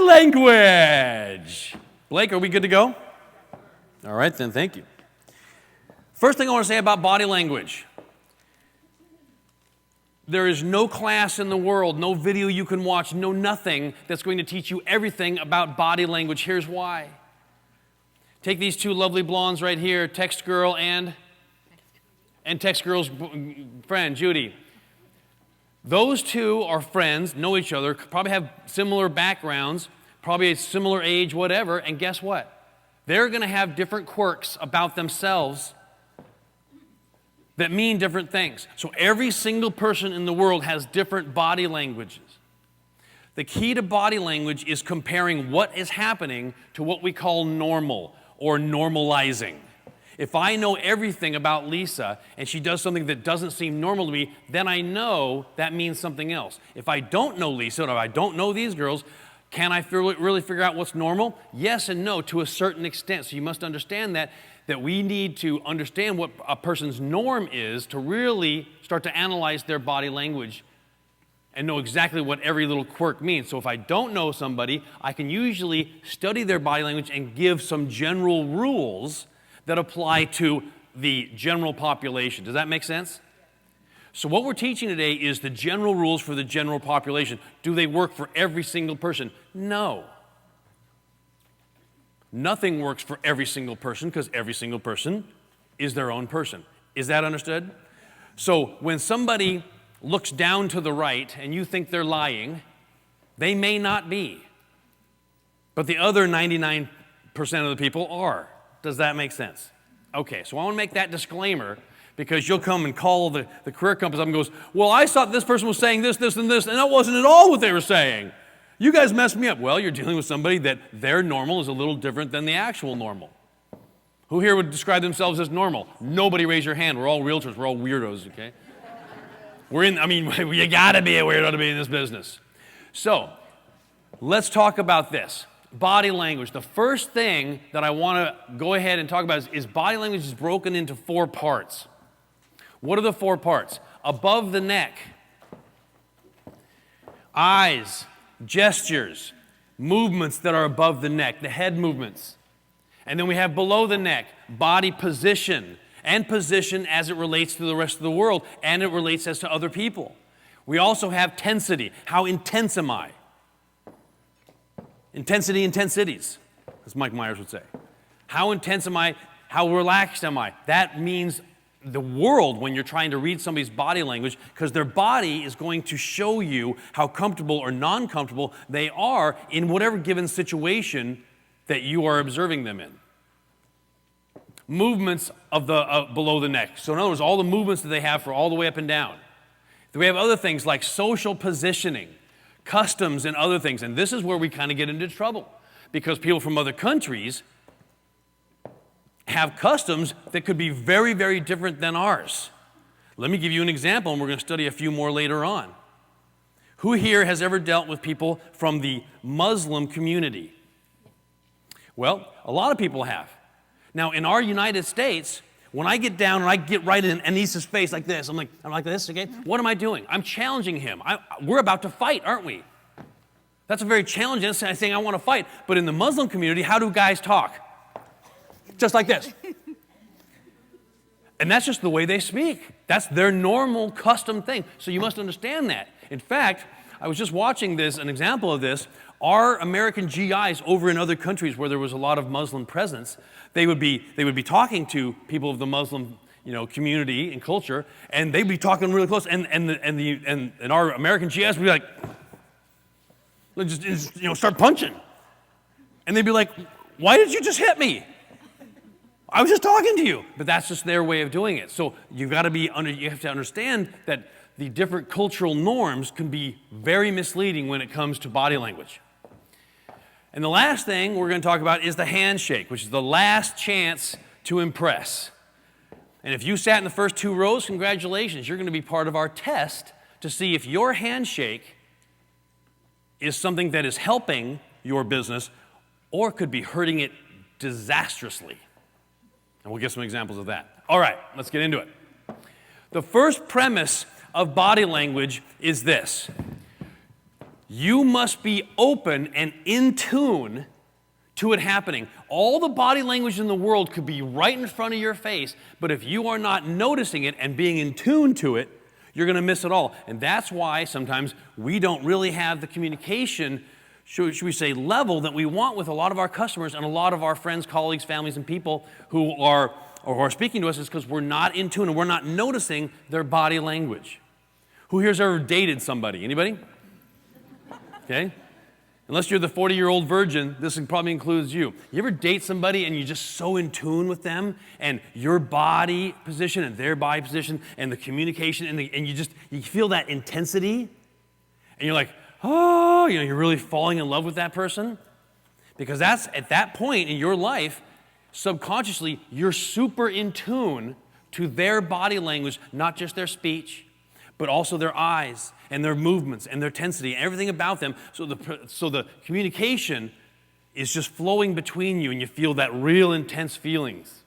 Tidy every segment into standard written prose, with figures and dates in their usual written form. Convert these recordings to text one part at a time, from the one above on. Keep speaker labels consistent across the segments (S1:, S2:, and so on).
S1: language. Blake, are we good to go? All right, then, thank you. First thing I want to say about body language. There is no class in the world, no video you can watch, no nothing that's going to teach you everything about body language. Here's why. Take these two lovely blondes right here, Text Girl and Text Girl's friend, Judy. Those two are friends, know each other, probably have similar backgrounds, probably a similar age, whatever, and guess what? They're going to have different quirks about themselves that mean different things. So every single person in the world has different body languages. The key to body language is comparing what is happening to what we call normal or normalizing. If I know everything about Lisa and she does something that doesn't seem normal to me, then I know that means something else. If I don't know Lisa or if I don't know these girls, can I really figure out what's normal? Yes and no to a certain extent. So you must understand that we need to understand what a person's norm is to really start to analyze their body language and know exactly what every little quirk means. So if I don't know somebody, I can usually study their body language and give some general rules that apply to the general population. Does that make sense? So what we're teaching today is the general rules for the general population. Do they work for every single person? No. Nothing works for every single person because every single person is their own person. Is that understood? So when somebody looks down to the right and you think they're lying, they may not be. But the other 99% of the people are. Does that make sense? Okay, so I want to make that disclaimer because you'll come and call the career compass up and goes, well, I thought this person was saying this, this, and this, and that wasn't at all what they were saying. You guys messed me up. Well, you're dealing with somebody that their normal is a little different than the actual normal. Who here would describe themselves as normal? Nobody raise your hand. We're all realtors. We're all weirdos, okay? You gotta be a weirdo to be in this business. So, let's talk about this. Body language. The first thing that I want to go ahead and talk about is body language is broken into 4 parts. What are the 4 parts? Above the neck, eyes, gestures, movements that are above the neck, the head movements. And then we have below the neck, body position, and position as it relates to the rest of the world, and it relates as to other people. We also have tensity. How intense am I? Intensity, intensities, as Mike Myers would say. How intense am I? How relaxed am I? That means the world when you're trying to read somebody's body language, because their body is going to show you how comfortable or non-comfortable they are in whatever given situation that you are observing them in. Movements of the below the neck. So in other words, all the movements that they have for all the way up and down. We have other things like social positioning, customs, and other things. And this is where we kind of get into trouble because people from other countries have customs that could be very, very different than ours. Let me give you an example, and we're going to study a few more later on. Who here has ever dealt with people from the Muslim community? Well, a lot of people have. Now, in our United States, when I get down and I get right in Anis's face like this, I'm like this, okay? What am I doing? I'm challenging him. We're about to fight, aren't we? That's a very challenging thing. I want to fight. But in the Muslim community, how do guys talk? Just like this. And that's just the way they speak. That's their normal custom thing. So you must understand that. In fact, I was just watching an example of this. Our American GIs over in other countries where there was a lot of Muslim presence, they would be talking to people of the Muslim community and culture, and they'd be talking really close, and our American GIs would be like, just start punching, and they'd be like, why did you just hit me? I was just talking to you. But that's just their way of doing it. So you have to understand that the different cultural norms can be very misleading when it comes to body language. And the last thing we're going to talk about is the handshake, which is the last chance to impress. And if you sat in the first 2 rows, congratulations. You're going to be part of our test to see if your handshake is something that is helping your business or could be hurting it disastrously. And we'll get some examples of that. All right, let's get into it. The first premise of body language is this. You must be open and in tune to it happening. All the body language in the world could be right in front of your face, but if you are not noticing it and being in tune to it, you're going to miss it all. And that's why sometimes we don't really have the communication, should we say, level that we want with a lot of our customers and a lot of our friends, colleagues, families, and people who are speaking to us, is because we're not in tune and we're not noticing their body language. Who here's ever dated somebody? Anybody? Okay? Unless you're the 40-year-old virgin, this probably includes you. You ever date somebody and you're just so in tune with them and your body position and their body position and the communication and you feel that intensity and you're like, oh, you're really falling in love with that person? Because that's at that point in your life, subconsciously, you're super in tune to their body language, not just their speech, but also their eyes and their movements and their tensity, everything about them. So the communication is just flowing between you and you feel that real intense feelings.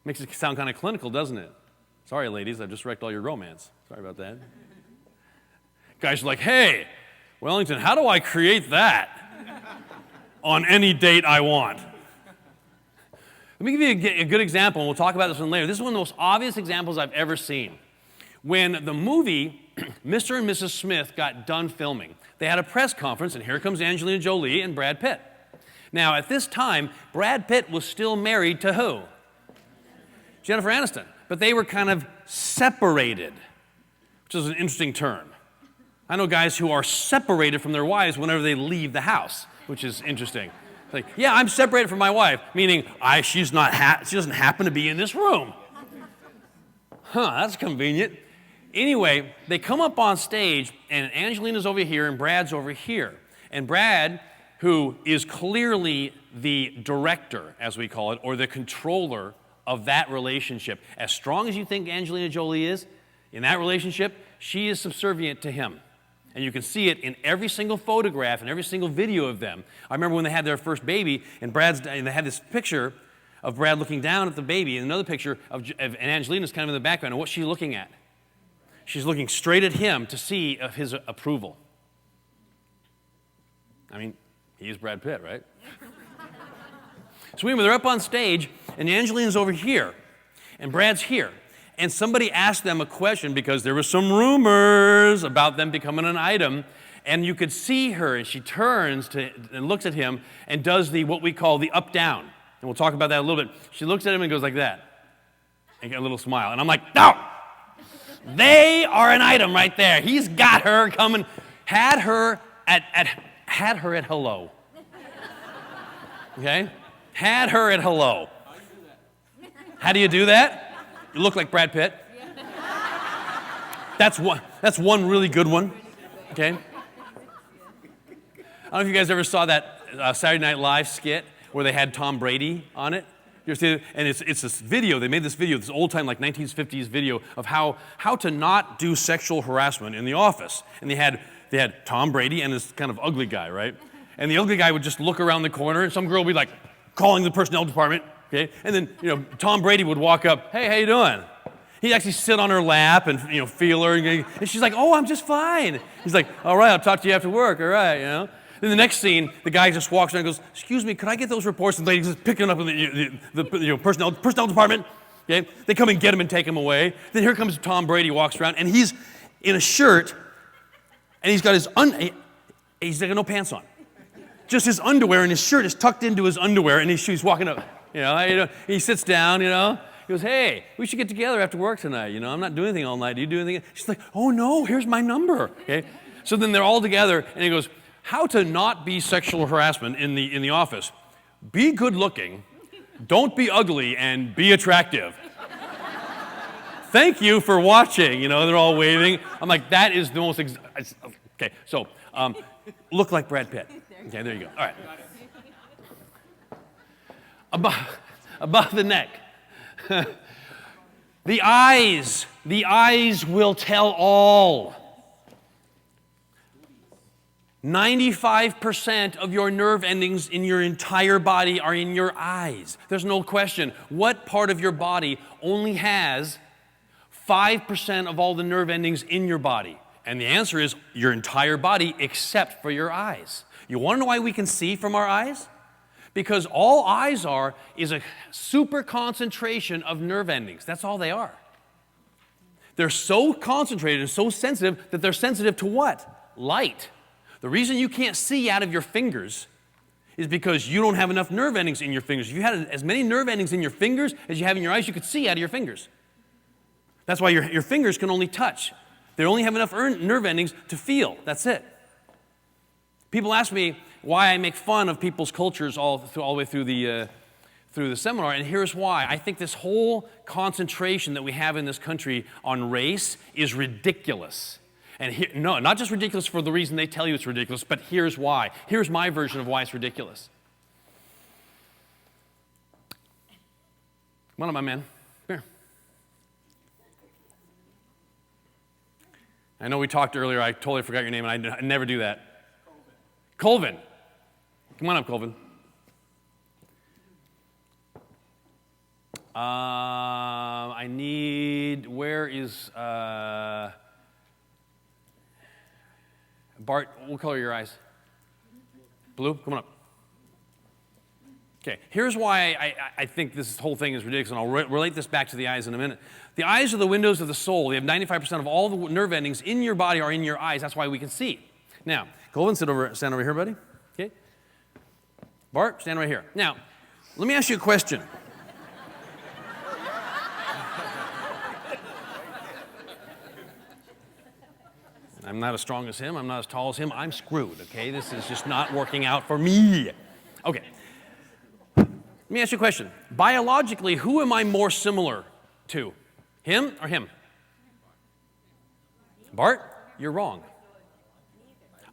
S1: Makes it sound kind of clinical, doesn't it? Sorry, ladies, I've just wrecked all your romance. Sorry about that. Guys are like, hey, Wellington, how do I create that on any date I want? Let me give you a good example, and we'll talk about this one later. This is one of the most obvious examples I've ever seen. When the movie Mr. and Mrs. Smith got done filming, they had a press conference, and here comes Angelina Jolie and Brad Pitt. Now, at this time, Brad Pitt was still married to who? Jennifer Aniston. But they were kind of separated, which is an interesting term. I know guys who are separated from their wives whenever they leave the house, which is interesting. Like, yeah, I'm separated from my wife, meaning she doesn't happen to be in this room. That's convenient. Anyway, they come up on stage, and Angelina's over here, and Brad's over here. And Brad, who is clearly the director, as we call it, or the controller of that relationship, as strong as you think Angelina Jolie is, in that relationship, she is subservient to him. And you can see it in every single photograph and every single video of them. I remember when they had their first baby, and they had this picture of Brad looking down at the baby, and another picture and Angelina's kind of in the background, and what's she looking at? She's looking straight at him to see of his approval. I mean, he is Brad Pitt, right? So anyway, they're up on stage, and Angelina's over here, and Brad's here. And somebody asked them a question because there were some rumors about them becoming an item, and you could see her, and she turns and looks at him and does what we call the up-down. And we'll talk about that a little bit. She looks at him and goes like that, and get a little smile. And I'm like, no! They are an item right there. He's got her coming, had her at hello. Okay? Had her at hello. How do you do that? You look like Brad Pitt. That's one really good one. Okay? I don't know if you guys ever saw that Saturday Night Live skit where they had Tom Brady on it. You ever see it? And it's this video. They made this video, this old time like 1950s video of how to not do sexual harassment in the office. And they had Tom Brady and this kind of ugly guy, right? And the ugly guy would just look around the corner, and some girl would be like calling the personnel department, okay? And then Tom Brady would walk up, hey, how you doing? He'd actually sit on her lap and feel her, and she's like, oh, I'm just fine. He's like, all right, I'll talk to you after work, all right, Then the next scene, the guy just walks around and goes, excuse me, could I get those reports? And the lady's just picking up in the personnel department. Okay? They come and get him and take him away. Then here comes Tom Brady, walks around, and he's in a shirt, and he's got he's got no pants on. Just his underwear, and his shirt is tucked into his underwear, and he's walking up, he sits down, He goes, hey, we should get together after work tonight. I'm not doing anything all night. Do you do anything? She's like, oh, no, here's my number. Okay? So then they're all together, and he goes, how to not be sexual harassment in the office. Be good looking, don't be ugly, and be attractive. Thank you for watching. They're all waving. I'm like, that is the most, okay, so look like Brad Pitt. Okay, there you go. All right. Above the neck. The eyes will tell all. 95% of your nerve endings in your entire body are in your eyes. There's no question. What part of your body only has 5% of all the nerve endings in your body? And the answer is your entire body except for your eyes. You want to know why we can see from our eyes? Because all eyes are is a super concentration of nerve endings. That's all they are. They're so concentrated and so sensitive that they're sensitive to what? Light. The reason you can't see out of your fingers is because you don't have enough nerve endings in your fingers. If you had as many nerve endings in your fingers as you have in your eyes, you could see out of your fingers. That's why your fingers can only touch. They only have enough nerve endings to feel. That's it. People ask me why I make fun of people's cultures all the way through the seminar, and here's why. I think this whole concentration that we have in this country on race is ridiculous. And no, not just ridiculous for the reason they tell you it's ridiculous, but here's why. Here's my version of why it's ridiculous. Come on up, my man. Here. I know we talked earlier. I totally forgot your name, and I never do that. Colvin. Come on up, Colvin. I need, where is, Bart, what color are your eyes? Blue? Come on up. Okay, here's why I think this whole thing is ridiculous, and I'll relate this back to the eyes in a minute. The eyes are the windows of the soul. They have 95% of all the nerve endings in your body are in your eyes. That's why we can see. Now, Colvin, stand over here, buddy. Okay. Bart, stand right here. Now, let me ask you a question. I'm not as strong as him. I'm not as tall as him. I'm screwed, okay? This is just not working out for me. Okay. Let me ask you a question. Biologically, who am I more similar to? Him or him? Bart, you're wrong.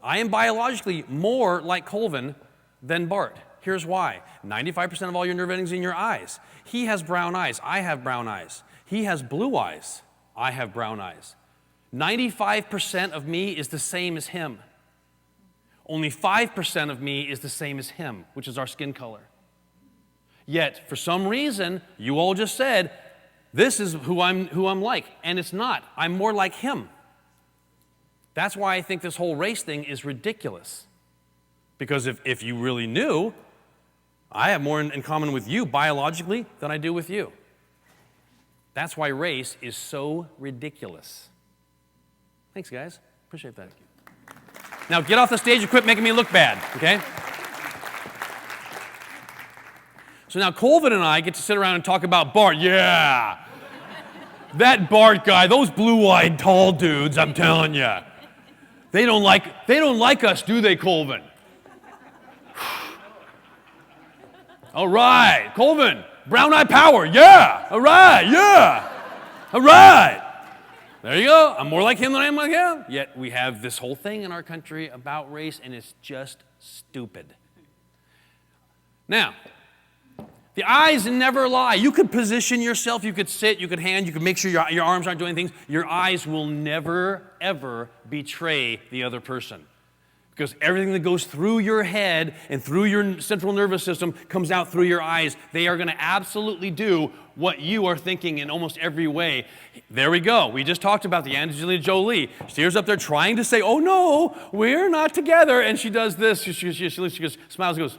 S1: I am biologically more like Colvin than Bart. Here's why. 95% of all your nerve endings in your eyes. He has brown eyes. I have brown eyes. He has blue eyes. I have brown eyes. 95% of me is the same as him. Only 5% of me is the same as him, which is our skin color. Yet, for some reason, you all just said, this is who I'm like, and it's not. I'm more like him. That's why I think this whole race thing is ridiculous. Because if you really knew, I have more in common with you biologically than I do with you. That's why race is so ridiculous. Thanks, guys. Appreciate that. Now get off the stage and quit making me look bad, okay? So now Colvin and I get to sit around and talk about Bart. Yeah! That Bart guy, those blue-eyed tall dudes, I'm telling you. They don't like us, do they, Colvin? All right, Colvin, brown eye power, yeah. All right, yeah. All right. There you go. I'm more like him than I am like him. Yet we have this whole thing in our country about race, and it's just stupid. Now, the eyes never lie. You could position yourself, you could sit, you could hand, you could make sure your arms aren't doing things. Your eyes will never, ever betray the other person. Because everything that goes through your head and through your central nervous system comes out through your eyes. They are going to absolutely do what you are thinking in almost every way. There we go. We just talked about the Angelina Jolie. She's up there trying to say, oh no, we're not together. And she does this. She goes, smiles and goes.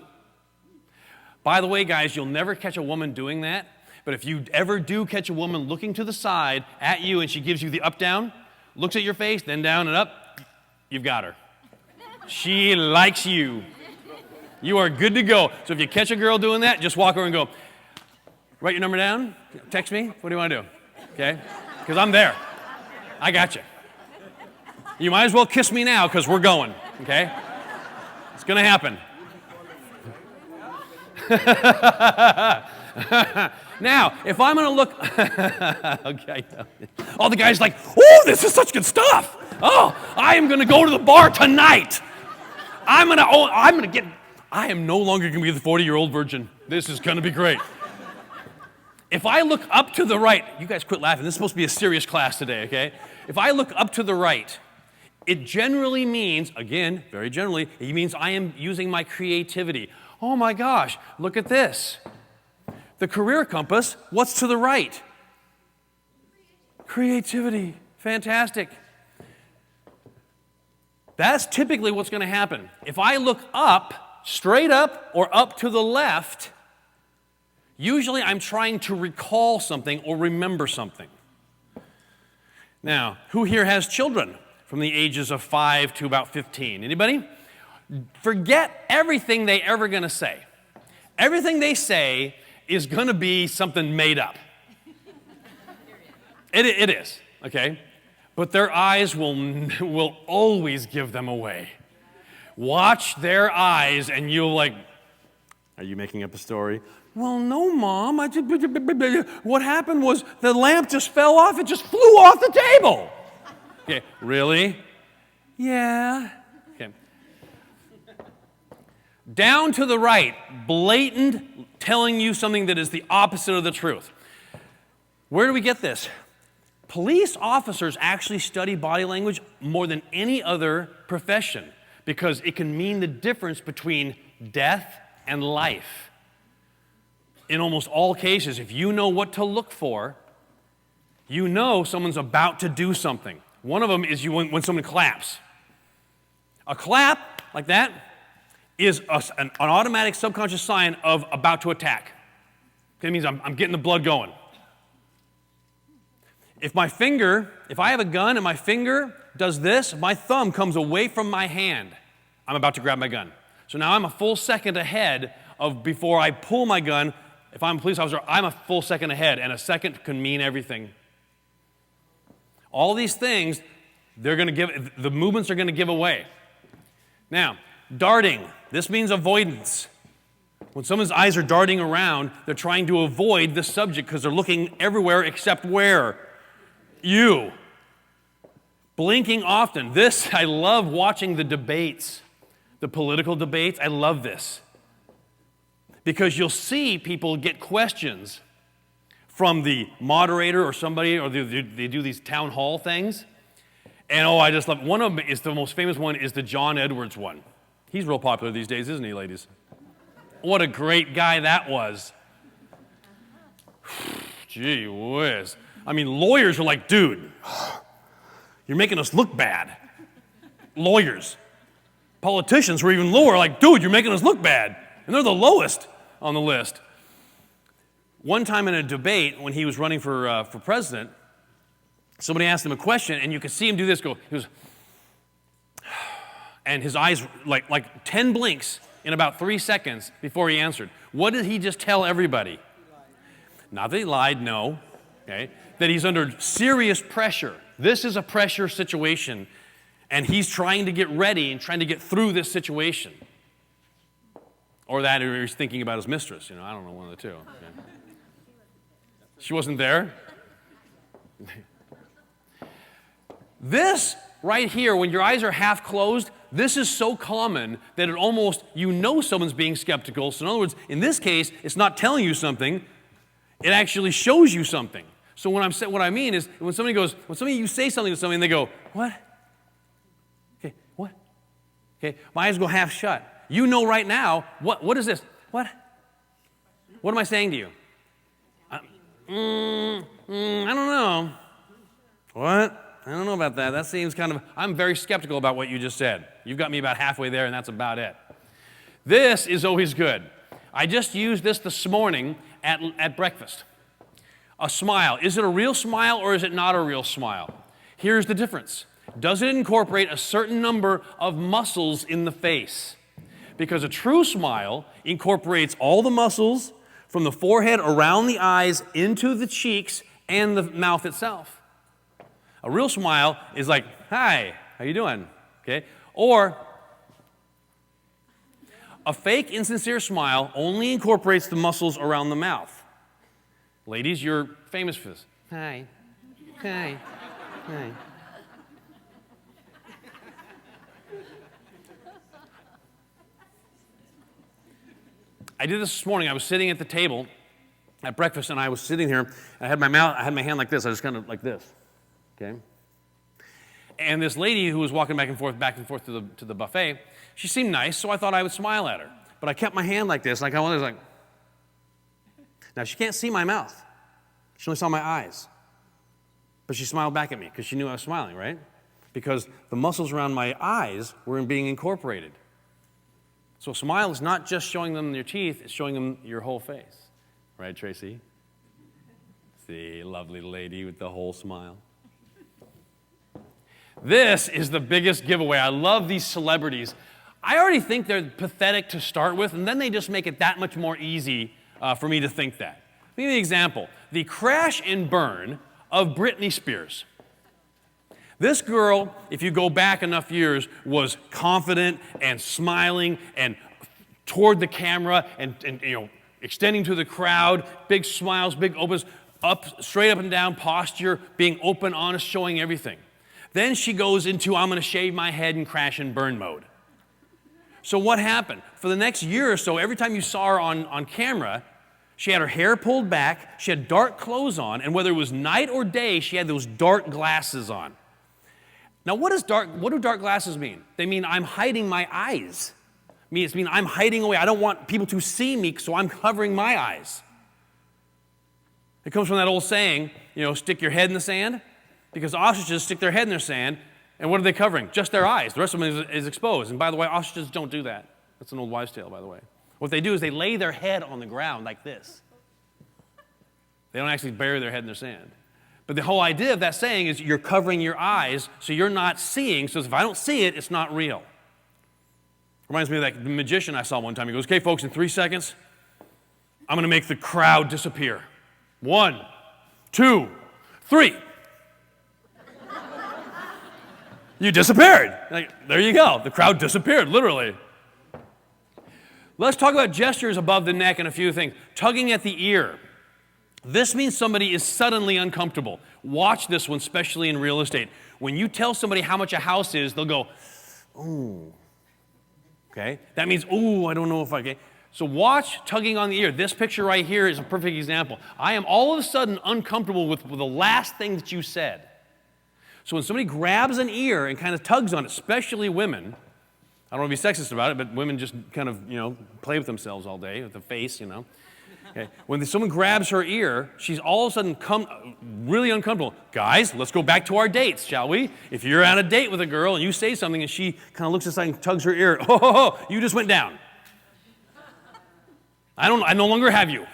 S1: By the way, guys, you'll never catch a woman doing that. But if you ever do catch a woman looking to the side at you and she gives you the up-down, looks at your face, then down and up, you've got her. She likes you. You are good to go. So if you catch a girl doing that, just walk over and go, write your number down, text me, what do you want to do? Okay? Because I'm there. I got you. You might as well kiss me now because we're going, okay? It's going to happen. Now, if I'm going to look, okay, all the guys like, oh, this is such good stuff. Oh, I am going to go to the bar tonight. I am no longer going to be the 40-year-old virgin. This is going to be great. If I look up to the right, you guys quit laughing. This is supposed to be a serious class today, okay? If I look up to the right, it generally means, again, very generally, it means I am using my creativity. Oh my gosh, look at this. The career compass, what's to the right? Creativity. Fantastic. That's typically what's going to happen. If I look up, straight up, or up to the left, usually I'm trying to recall something or remember something. Now, who here has children from the ages of 5 to about 15? Anybody? Forget everything they're ever going to say. Everything they say is going to be something made up. It is, okay? But their eyes will always give them away. Watch their eyes and you'll like, are you making up a story? Well, no, Mom. What happened was the lamp just fell off. It just flew off the table. Okay, really? Yeah. Okay. Down to the right, blatant, telling you something that is the opposite of the truth. Where do we get this? Police officers actually study body language more than any other profession because it can mean the difference between death and life. In almost all cases, if you know what to look for, you know someone's about to do something. One of them is when someone claps. A clap like that is an automatic subconscious sign of about to attack. It means I'm getting the blood going. If I have a gun and my finger does this, my thumb comes away from my hand, I'm about to grab my gun. So now I'm a full second ahead of before I pull my gun. If I'm a police officer, I'm a full second ahead, and a second can mean everything. All these things, the movements are going to give away. Now, darting, this means avoidance. When someone's eyes are darting around, they're trying to avoid the subject because they're looking everywhere except where? You. Blinking often. This, I love watching the debates, the political debates. I love this. Because you'll see people get questions from the moderator or somebody, or they do these town hall things. And I just love, one of them is the most famous one is the John Edwards one. He's real popular these days, isn't he, ladies? What a great guy that was. Gee whiz. I mean, lawyers are like, dude, you're making us look bad. Lawyers. Politicians were even lower, like, dude, you're making us look bad. And they're the lowest on the list. One time in a debate, when he was running for president, somebody asked him a question, and you could see him do this, he was, and his eyes, like 10 blinks in about 3 seconds before he answered. What did he just tell everybody? Not that he lied, no. Okay? That he's under serious pressure. This is a pressure situation, and he's trying to get ready and trying to get through this situation. Or that, or he's thinking about his mistress. I don't know, one of the two. Okay. She wasn't there. This right here, when your eyes are half closed, this is so common that it almost, someone's being skeptical. So in other words, in this case, it's not telling you something, it actually shows you something. So what I mean is, when you say something to somebody and they go, what? Okay, what? Okay, my eyes go half shut. You know right now, what is this? What? What am I saying to you? I don't know. What? I don't know about that. That seems I'm very skeptical about what you just said. You've got me about halfway there, and that's about it. This is always good. I just used this morning at breakfast. A smile. Is it a real smile or is it not a real smile? Here's the difference. Does it incorporate a certain number of muscles in the face? Because a true smile incorporates all the muscles from the forehead around the eyes into the cheeks and the mouth itself. A real smile is like, hi, how you doing? Okay? Or a fake, insincere smile only incorporates the muscles around the mouth. Ladies, you're famous for this. Hi. Hi. Hi. I did this morning. I was sitting at the table at breakfast, and I was sitting here. I had my hand like this. I just kind of like this. Okay. And this lady who was walking back and forth to the buffet, she seemed nice, so I thought I would smile at her. But I kept my hand like this, and I was like. Now she can't see my mouth. She only saw my eyes. But she smiled back at me because she knew I was smiling, right? because the muscles around my eyes were being incorporated. So a smile is not just showing them your teeth, it's showing them your whole face. Right, Tracy? See, lovely lady with the whole smile. This is the biggest giveaway. I love these celebrities. I already think they're pathetic to start with, and then they just make it that much more easy for me to think that. Let me give you an example. The crash and burn of Britney Spears. This girl, if you go back enough years, was confident and smiling and toward the camera and extending to the crowd, big smiles, big opens, straight up and down posture, being open, honest, showing everything. Then she goes into, I'm going to shave my head and crash and burn mode. So what happened? For the next year or so, every time you saw her on camera, she had her hair pulled back, she had dark clothes on, and whether it was night or day, she had those dark glasses on. Now, what do dark glasses mean? They mean I'm hiding my eyes. It means I'm hiding away. I don't want people to see me, so I'm covering my eyes. It comes from that old saying, stick your head in the sand, because ostriches stick their head in their sand, and what are they covering? Just their eyes. The rest of them is exposed. And by the way, ostriches don't do that. That's an old wives' tale, by the way. What they do is they lay their head on the ground like this. They don't actually bury their head in their sand. But the whole idea of that saying is you're covering your eyes so you're not seeing. So if I don't see it, it's not real. Reminds me of that the magician I saw one time. He goes, okay, folks, in 3 seconds, I'm going to make the crowd disappear. 1, 2, 3. You disappeared. There you go. The crowd disappeared, literally. Let's talk about gestures above the neck and a few things. Tugging at the ear. This means somebody is suddenly uncomfortable. Watch this one, especially in real estate. When you tell somebody how much a house is, they'll go, ooh. Okay? That means, ooh, I don't know if I can. So watch tugging on the ear. This picture right here is a perfect example. I am all of a sudden uncomfortable with the last thing that you said. So when somebody grabs an ear and kind of tugs on it, especially women, I don't want to be sexist about it, but women just kind of, play with themselves all day with the face, Okay. When someone grabs her ear, she's all of a sudden really uncomfortable. Guys, let's go back to our dates, shall we? If you're on a date with a girl and you say something and she kind of looks aside and tugs her ear, you just went down. I no longer have you.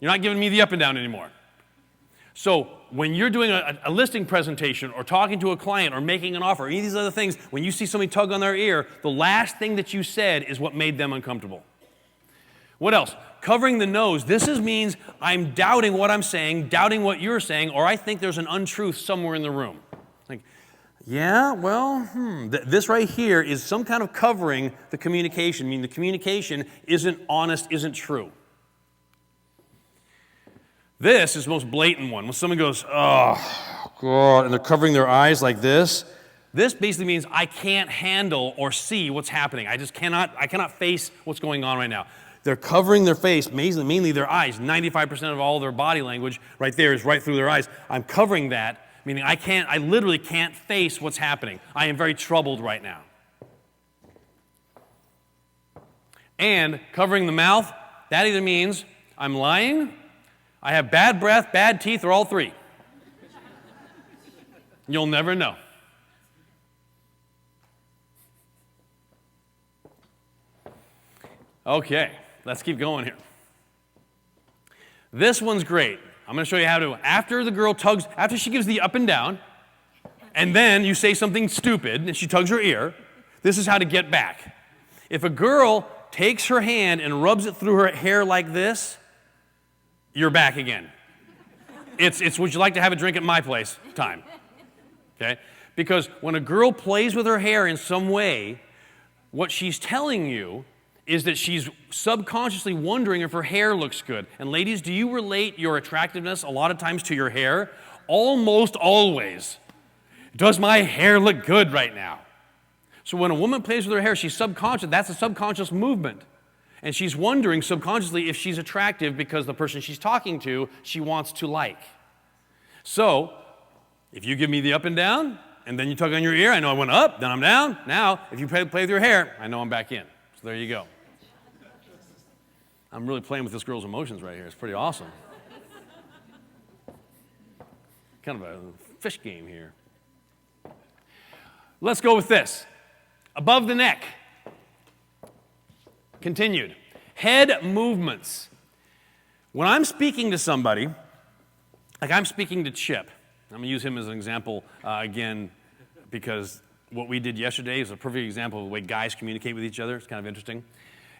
S1: You're not giving me the up and down anymore. So when you're doing a listing presentation or talking to a client or making an offer or any of these other things, when you see somebody tug on their ear, the last thing that you said is what made them uncomfortable. What else? Covering the nose. This means I'm doubting what I'm saying, doubting what you're saying, or I think there's an untruth somewhere in the room. Like, yeah, well, this right here is some kind of covering the communication, meaning the communication isn't honest, isn't true. This is the most blatant one. When someone goes, oh, God, and they're covering their eyes like this basically means I can't handle or see what's happening. I cannot face what's going on right now. They're covering their face, mainly their eyes. 95% of all their body language right there is right through their eyes. I'm covering that, meaning I literally can't face what's happening. I am very troubled right now. And covering the mouth, that either means I'm lying, I have bad breath, bad teeth, or all three. You'll never know. Okay, let's keep going here. This one's great. I'm going to show you how to, after the girl tugs, after she gives the up and down, and then you say something stupid, and she tugs her ear, this is how to get back. If a girl takes her hand and rubs it through her hair like this, you're back again. It's would you like to have a drink at my place time. Okay? Because when a girl plays with her hair in some way, what she's telling you is that she's subconsciously wondering if her hair looks good. And ladies, do you relate your attractiveness a lot of times to your hair? Almost always. Does my hair look good right now? So when a woman plays with her hair, she's subconscious. That's a subconscious movement. And she's wondering subconsciously if she's attractive because the person she's talking to, she wants to like. So if you give me the up and down, and then you tug on your ear, I know I went up, then I'm down. Now, if you play with your hair, I know I'm back in. So there you go. I'm really playing with this girl's emotions right here. It's pretty awesome. Kind of a fish game here. Let's go with this. Above the neck. Continued. Head movements. When I'm speaking to somebody, like I'm speaking to Chip, I'm going to use him as an example again because what we did yesterday is a perfect example of the way guys communicate with each other. It's kind of interesting.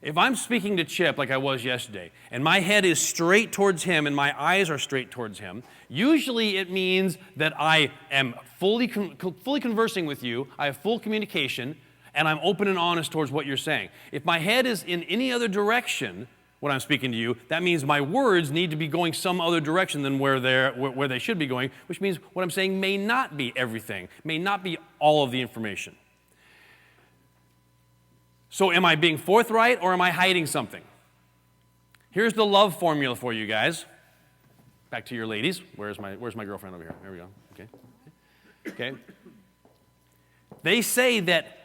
S1: If I'm speaking to Chip like I was yesterday, and my head is straight towards him and my eyes are straight towards him, usually it means that I am fully conversing with you, I have full communication, and I'm open and honest towards what you're saying. If my head is in any other direction when I'm speaking to you, that means my words need to be going some other direction than where they should be going, which means what I'm saying may not be everything, may not be all of the information. So am I being forthright or am I hiding something? Here's the love formula for you guys. Back to your ladies. Where's my girlfriend over here? There we go. Okay. They say that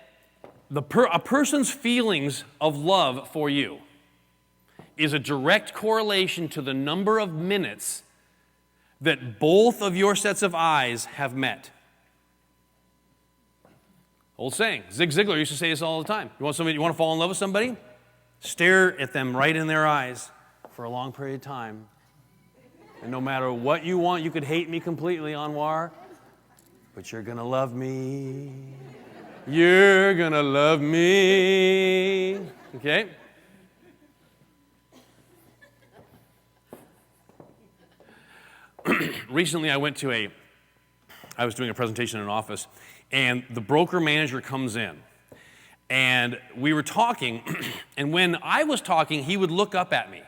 S1: a person's feelings of love for you is a direct correlation to the number of minutes that both of your sets of eyes have met. Old saying. Zig Ziglar used to say this all the time. You want to fall in love with somebody? Stare at them right in their eyes for a long period of time. And no matter what you want, you could hate me completely, Anwar, but you're going to love me. You're going to love me. Okay? Recently, I was doing a presentation in an office, and the broker manager comes in. And we were talking, and when I was talking, he would look up at me.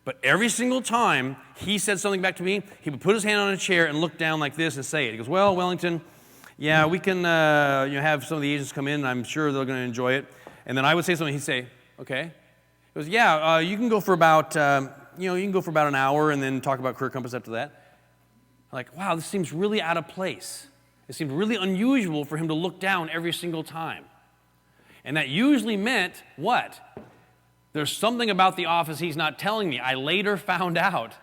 S1: But every single time he said something back to me, he would put his hand on a chair and look down like this and say it. He goes, well, Wellington, yeah, we can have some of the agents come in, and I'm sure they're going to enjoy it. And then I would say something, he'd say, okay. He goes, yeah, you can go for about, an hour and then talk about career compass after that. I'm like, wow, this seems really out of place. It seemed really unusual for him to look down every single time. And that usually meant what? There's something about the office he's not telling me. I later found out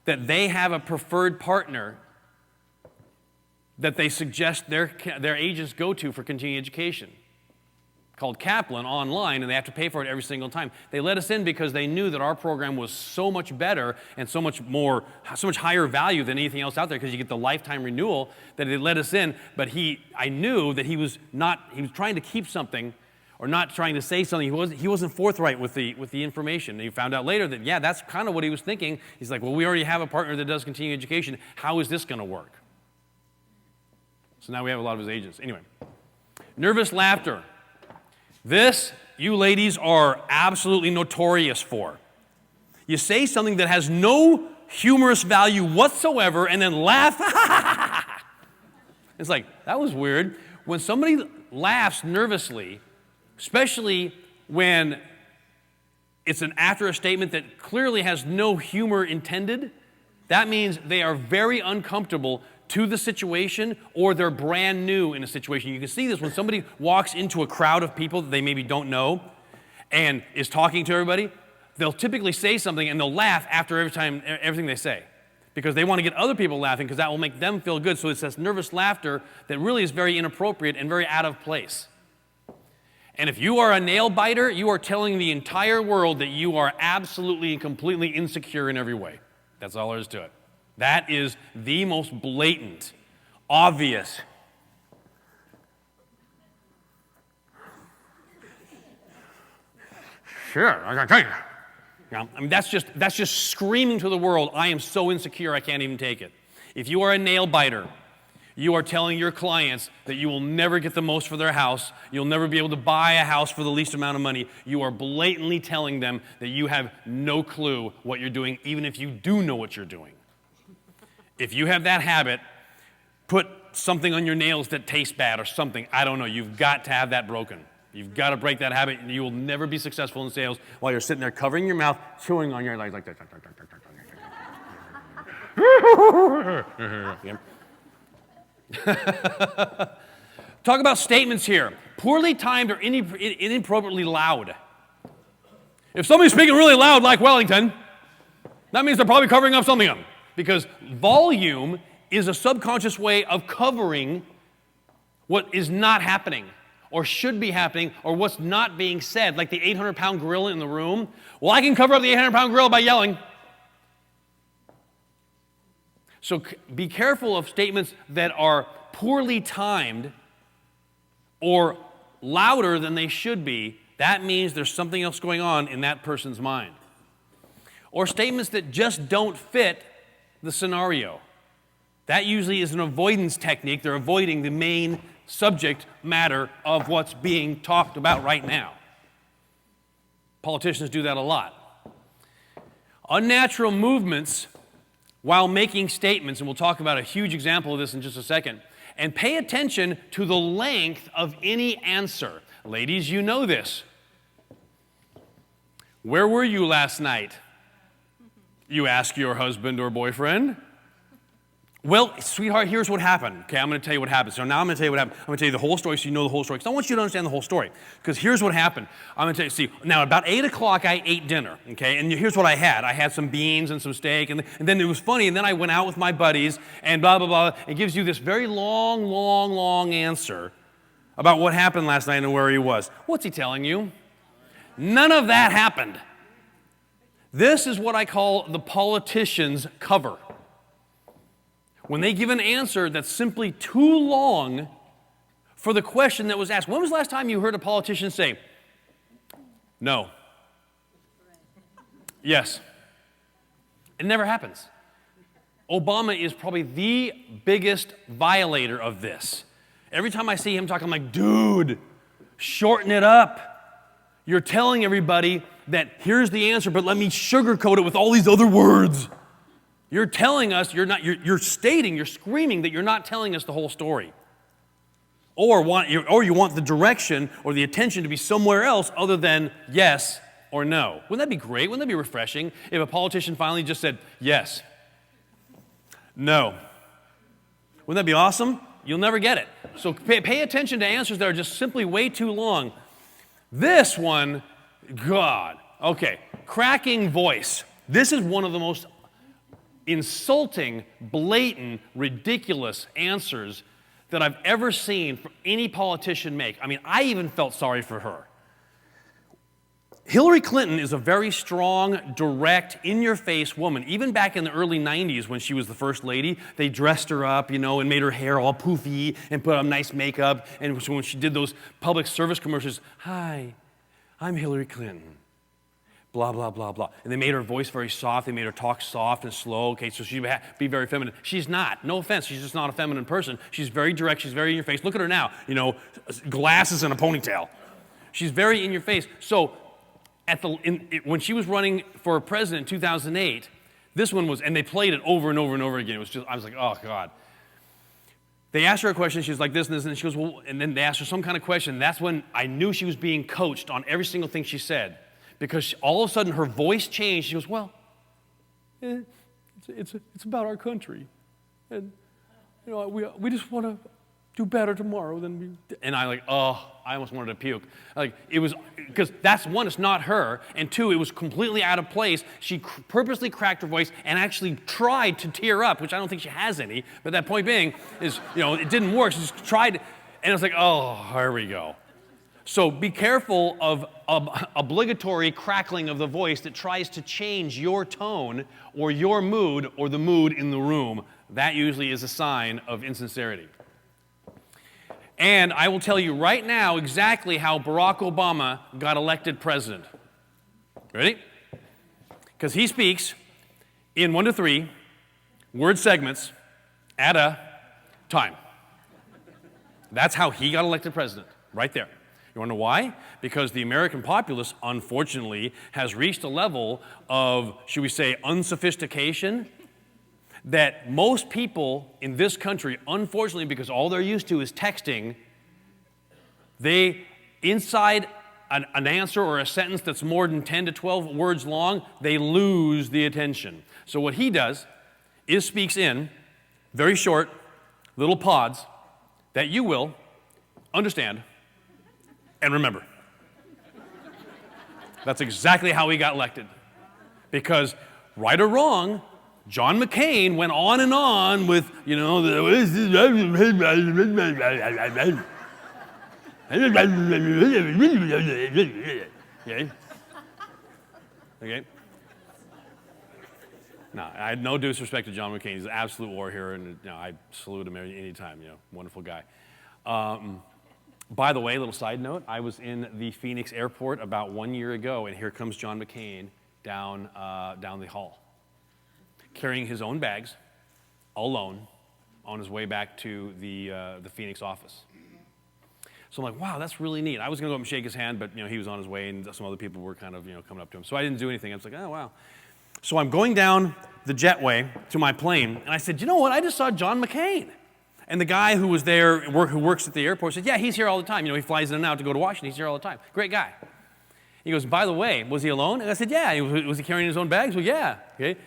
S1: that they have a preferred partner that they suggest their agents go to for continuing education, called Kaplan online, and they have to pay for it every single time. They let us in because they knew that our program was so much better and so much higher value than anything else out there because you get the lifetime renewal, that they let us in. But I knew that he was trying to keep something or not trying to say something. He wasn't forthright with the information. And he found out later that, yeah, that's kind of what he was thinking. He's like, well, we already have a partner that does continuing education. How is this going to work? So now we have a lot of his agents. Anyway, nervous laughter. This, you ladies are absolutely notorious for. You say something that has no humorous value whatsoever and then laugh. It's like, that was weird. When somebody laughs nervously, especially when it's after a statement that clearly has no humor intended, that means they are very uncomfortable to the situation, or they're brand new in a situation. You can see this when somebody walks into a crowd of people that they maybe don't know and is talking to everybody. They'll typically say something and they'll laugh after everything they say because they want to get other people laughing because that will make them feel good. So it's this nervous laughter that really is very inappropriate and very out of place. And if you are a nail biter, you are telling the entire world that you are absolutely and completely insecure in every way. That's all there is to it. That is the most blatant, obvious. Sure, I can tell you. Yeah, I mean, that's just screaming to the world, I am so insecure I can't even take it. If you are a nail biter, you are telling your clients that you will never get the most for their house. You'll never be able to buy a house for the least amount of money. You are blatantly telling them that you have no clue what you're doing, even if you do know what you're doing. If you have that habit, put something on your nails that tastes bad or something. I don't know. You've got to have that broken. You've got to break that habit, and you will never be successful in sales while you're sitting there covering your mouth, chewing on your legs like that. Talk about statements here. Poorly timed or inappropriately loud. If somebody's speaking really loud like Wellington, that means they're probably covering up something. Because volume is a subconscious way of covering what is not happening or should be happening or what's not being said, like the 800-pound gorilla in the room. Well, I can cover up the 800-pound gorilla by yelling. So be careful of statements that are poorly timed or louder than they should be. That means there's something else going on in that person's mind. Or statements that just don't fit the scenario. That usually is an avoidance technique. They're avoiding the main subject matter of what's being talked about right now. Politicians do that a lot. Unnatural movements while making statements, and we'll talk about a huge example of this in just a second, and pay attention to the length of any answer. Ladies, you know this. Where were you last night? You ask your husband or boyfriend. Well, sweetheart, here's what happened. Okay, I'm going to tell you what happened. So now I'm going to tell you what happened. I'm going to tell you the whole story so you know the whole story. Because I want you to understand the whole story. Because here's what happened. I'm going to tell you, see, now about 8 o'clock I ate dinner, okay? And here's what I had. I had some beans and some steak, and then it was funny, and then I went out with my buddies, and blah, blah, blah. It gives you this very long answer about what happened last night and where he was. What's he telling you? None of that happened. This is what I call the politician's cover. When they give an answer that's simply too long for the question that was asked. When was the last time you heard a politician say, no? Yes. It never happens. Obama is probably the biggest violator of this. Every time I see him talk, I'm like, dude, shorten it up. You're telling everybody that here's the answer, but let me sugarcoat it with all these other words. You're telling us, you're stating, you're screaming that you're not telling us the whole story. Or you want the direction or the attention to be somewhere else other than yes or no. Wouldn't that be great? Wouldn't that be refreshing if a politician finally just said yes, no? Wouldn't that be awesome? You'll never get it. So pay attention to answers that are just simply way too long. This one, God. Okay, cracking voice. This is one of the most insulting, blatant, ridiculous answers that I've ever seen from any politician make. I mean, I even felt sorry for her. Hillary Clinton is a very strong, direct, in-your-face woman. Even back in the early 90s when she was the first lady, they dressed her up, and made her hair all poofy and put on nice makeup. And so when she did those public service commercials, hi, I'm Hillary Clinton. Blah, blah, blah, blah. And they made her voice very soft. They made her talk soft and slow, okay, so she'd be very feminine. She's not. No offense. She's just not a feminine person. She's very direct. She's very in your face. Look at her now. Glasses and a ponytail. She's very in your face. So when she was running for president in 2008, this one was, and they played it over and over and over again. It was just, I was like, oh, God. They asked her a question. She was like this and this, and she goes, well, and then they asked her some kind of question. That's when I knew she was being coached on every single thing she said. Because all of a sudden her voice changed. She goes, well, it's about our country. And, we just want to do better tomorrow than we. And I almost wanted to puke. It was, because that's one, it's not her. And two, it was completely out of place. She purposely cracked her voice and actually tried to tear up, which I don't think she has any. But that point being is, it didn't work. She just tried. And it was like, oh, here we go. So be careful of obligatory crackling of the voice that tries to change your tone or your mood or the mood in the room. That usually is a sign of insincerity. And I will tell you right now exactly how Barack Obama got elected president. Ready? Because he speaks in 1 to 3 word segments at a time. That's how he got elected president, right there. You want to know why? Because the American populace, unfortunately, has reached a level of, should we say, unsophistication that most people in this country, unfortunately, because all they're used to is texting, they, inside an answer or a sentence that's more than 10 to 12 words long, they lose the attention. So what he does is speaks in very short little pods that you will understand and remember. That's exactly how he got elected. Because, right or wrong, John McCain went on and on with, you know, okay. No, I had no disrespect to John McCain. He's an absolute war hero, and you know, I salute him any time. You know, wonderful guy. By the way, little side note: I was in the Phoenix airport about 1 year ago, and here comes John McCain down the hall, carrying his own bags, alone, on his way back to the Phoenix office. So I'm like, wow, that's really neat. I was going to go up and shake his hand, but you know, he was on his way, and some other people were kind of, you know, coming up to him. So I didn't do anything. I was like, oh wow. So I'm going down the jetway to my plane, and I said, you know what? I just saw John McCain. And the guy who was there, who works at the airport, said, yeah, he's here all the time. You know, he flies in and out to go to Washington. He's here all the time. Great guy. He goes, by the way, was he alone? And I said, yeah. Was he carrying his own bags? Well, yeah. Okay.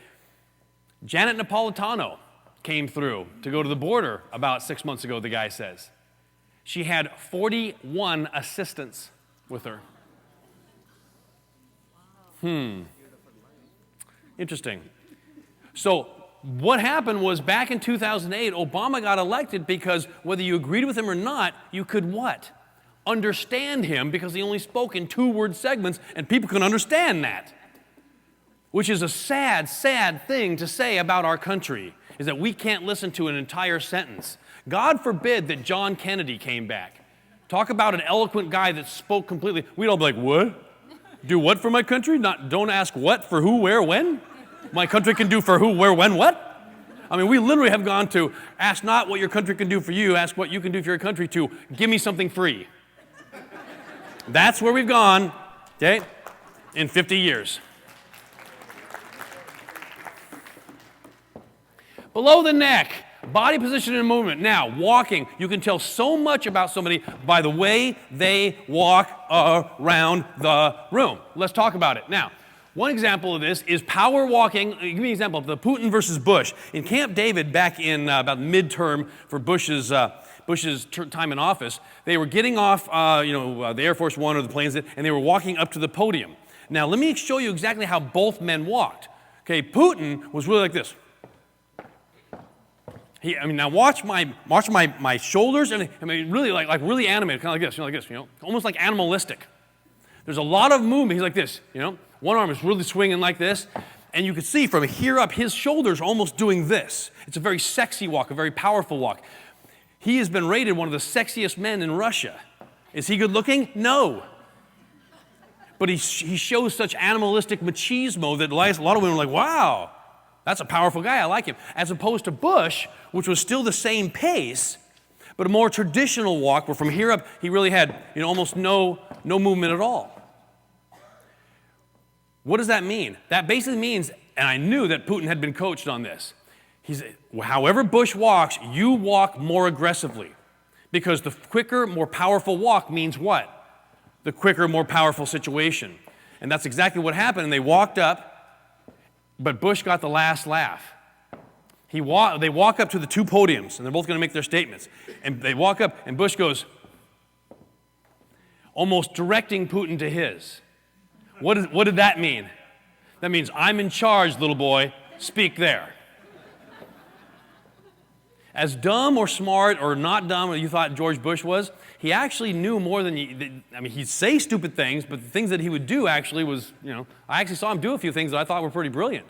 S1: Janet Napolitano came through to go to the border about 6 months ago, the guy says. She had 41 assistants with her. Interesting. So what happened was back in 2008, Obama got elected because whether you agreed with him or not, you could what? Understand him because he only spoke in 2-word segments and people can understand that. Which is a sad, sad thing to say about our country, is that we can't listen to an entire sentence. God forbid that John Kennedy came back. Talk about an eloquent guy that spoke completely. We'd all be like, what? Do what for my country? Don't ask what, for who, where, when? My country can do for who, where, when, what? I mean, we literally have gone to ask not what your country can do for you, ask what you can do for your country to give me something free. That's where we've gone, okay, in 50 years. Below the neck, body position and movement. Now, walking, you can tell so much about somebody by the way they walk around the room. Let's talk about it. Now, one example of this is power walking. Give me an example of the Putin versus Bush. In Camp David back in about midterm for Bush's time in office, they were getting off the Air Force One or the planes, and they were walking up to the podium. Now, let me show you exactly how both men walked. Okay, Putin was really like this. Now watch my shoulders, and really like really animated, kind of like this, almost like animalistic. There's a lot of movement. He's like this, One arm is really swinging like this, and you can see from here up, his shoulders are almost doing this. It's a very sexy walk, a very powerful walk. He has been rated one of the sexiest men in Russia. Is he good looking? No. But he shows such animalistic machismo that a lot of women are like, wow, that's a powerful guy, I like him. As opposed to Bush, which was still the same pace, but a more traditional walk where from here up, he really had almost no movement at all. What does that mean? That basically means, and I knew that Putin had been coached on this, however Bush walks, you walk more aggressively. Because the quicker, more powerful walk means what? The quicker, more powerful situation. And that's exactly what happened. And they walked up, but Bush got the last laugh. They walk up to the two podiums, and they're both going to make their statements. And they walk up, and Bush goes, almost directing Putin to his. What did that mean? That means, I'm in charge, little boy. Speak there. As dumb or smart or not dumb as you thought George Bush was, he actually knew more than he'd say stupid things, but the things that he would do actually was, I actually saw him do a few things that I thought were pretty brilliant.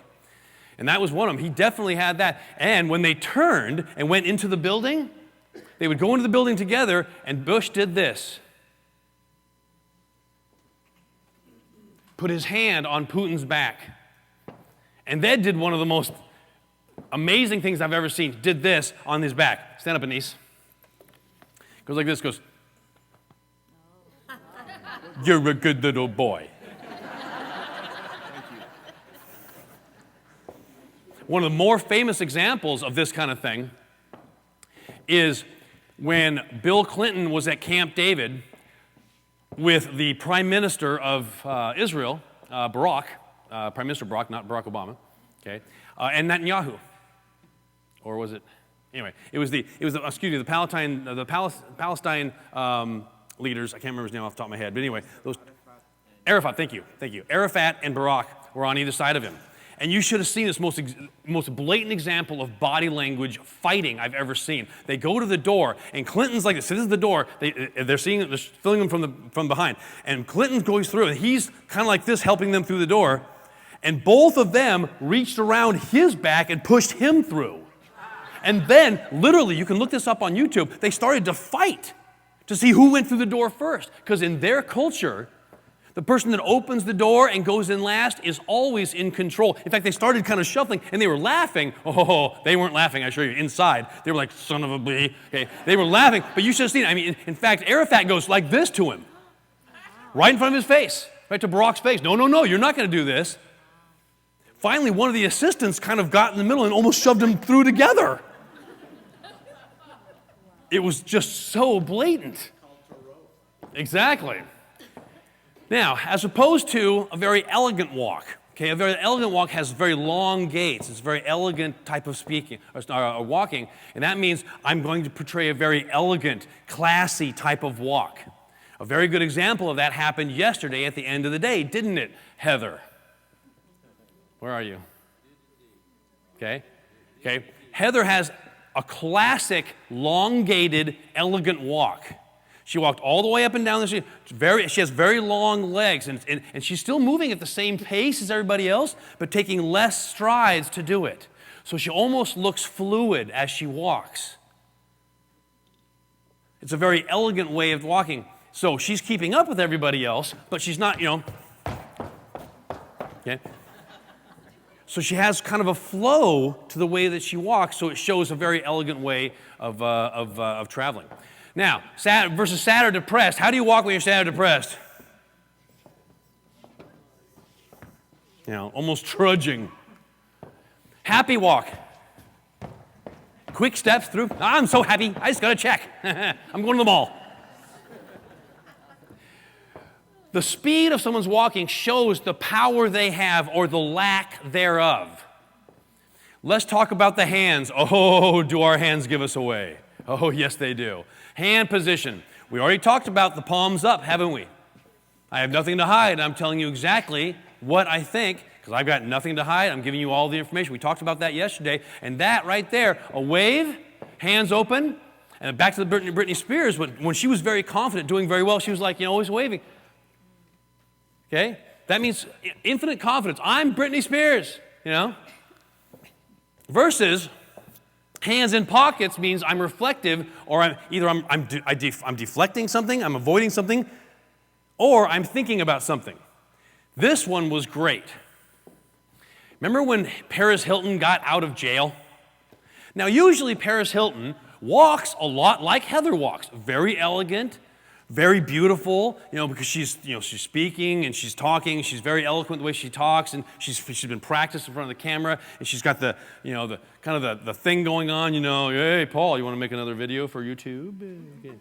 S1: And that was one of them. He definitely had that. And when they turned and went into the building, they would go into the building together, and Bush did this. Put his hand on Putin's back. And then did one of the most amazing things I've ever seen. Did this on his back. Stand up, Anise. Goes like this, goes, you're a good little boy. One of the more famous examples of this kind of thing is when Bill Clinton was at Camp David with the Prime Minister of Israel, Prime Minister Barack, not Barack Obama, okay, and Netanyahu, or was it? Anyway, it was the Palestine leaders. I can't remember his name off the top of my head, but anyway, Arafat. Thank you. Arafat and Barack were on either side of him, And you should have seen this most blatant example of body language fighting I've ever seen. They go to the door, and Clinton's like this. So this is the door. They're filling them from behind. And Clinton goes through, and he's kind of like this, helping them through the door. And both of them reached around his back and pushed him through. And then, literally, you can look this up on YouTube, they started to fight to see who went through the door first. Because in their culture, the person that opens the door and goes in last is always in control. In fact, they started kind of shuffling, and they were laughing. Oh, they weren't laughing, I assure you, inside. They were like, son of a bee. Okay, they were laughing, but you should have seen it. I mean, in fact, Arafat goes like this to him, right in front of his face, right to Barack's face. No, you're not going to do this. Finally, one of the assistants kind of got in the middle and almost shoved them through together. It was just so blatant. Exactly. Now, as opposed to a very elegant walk, okay, a very elegant walk has very long gaits. It's a very elegant type of speaking or walking, and that means I'm going to portray a very elegant, classy type of walk. A very good example of that happened yesterday at the end of the day, didn't it, Heather? Where are you? Okay. Heather has a classic, elongated, elegant walk. She walked all the way up and down the street. She has very long legs, and she's still moving at the same pace as everybody else, but taking less strides to do it. So she almost looks fluid as she walks. It's a very elegant way of walking. So she's keeping up with everybody else, but she's not, Okay. So she has kind of a flow to the way that she walks, so it shows a very elegant way of traveling. Now, sad versus sad or depressed. How do you walk when you're sad or depressed? Almost trudging. Happy walk. Quick steps through. I'm so happy. I just got to check. I'm going to the mall. The speed of someone's walking shows the power they have or the lack thereof. Let's talk about the hands. Oh, do our hands give us away? Oh, yes, they do. Hand position. We already talked about the palms up, haven't we? I have nothing to hide. I'm telling you exactly what I think because I've got nothing to hide. I'm giving you all the information. We talked about that yesterday. And that right there, a wave, hands open. And back to the Britney Spears, when she was very confident, doing very well, she was like, always waving. Okay? That means infinite confidence. I'm Britney Spears, Versus hands in pockets means I'm reflective, or I'm deflecting something, I'm avoiding something, or I'm thinking about something. This one was great. Remember when Paris Hilton got out of jail? Now, usually Paris Hilton walks a lot like Heather walks. Very elegant, very beautiful, because she's speaking and she's talking. She's very eloquent the way she talks, and she's been practiced in front of the camera, and she's got the kind of the thing going on. Hey Paul, you want to make another video for YouTube?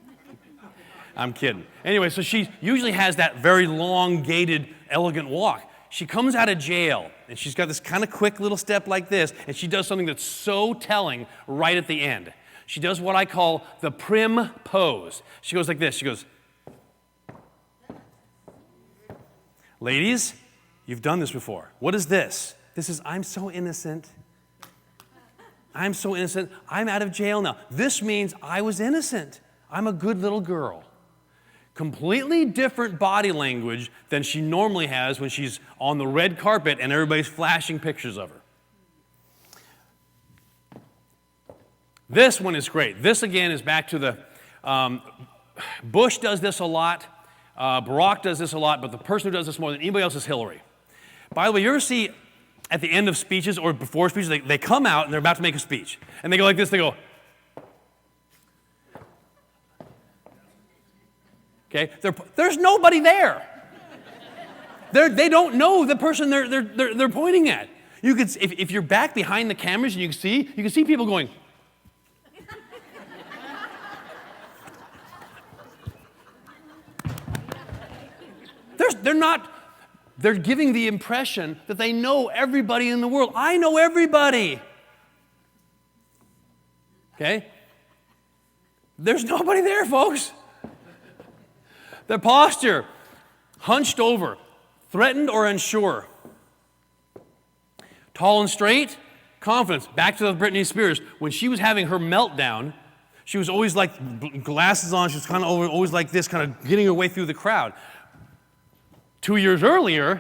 S1: I'm kidding. Anyway, so she usually has that very elongated, elegant walk. She comes out of jail, and she's got this kind of quick little step like this, and she does something that's so telling right at the end. She does what I call the prim pose. She goes like this. She goes. Ladies, you've done this before. What is this? This is, I'm so innocent. I'm so innocent. I'm out of jail now. This means I was innocent. I'm a good little girl. Completely different body language than she normally has when she's on the red carpet and everybody's flashing pictures of her. This one is great. This, again, is back to the, Bush does this a lot. Barack does this a lot, but the person who does this more than anybody else is Hillary. By the way, you ever see at the end of speeches or before speeches, they come out and they're about to make a speech. And they go like this, they go. Okay? There's nobody there. They don't know the person they're pointing at. You could, if you're back behind the cameras and you can see people going. They're giving the impression that they know everybody in the world. I know everybody. Okay? There's nobody there, folks. Their posture, hunched over, threatened or unsure. Tall and straight, confidence. Back to Britney Spears. When she was having her meltdown, she was always like glasses on. She was kind of always like this, kind of getting her way through the crowd. 2 years earlier,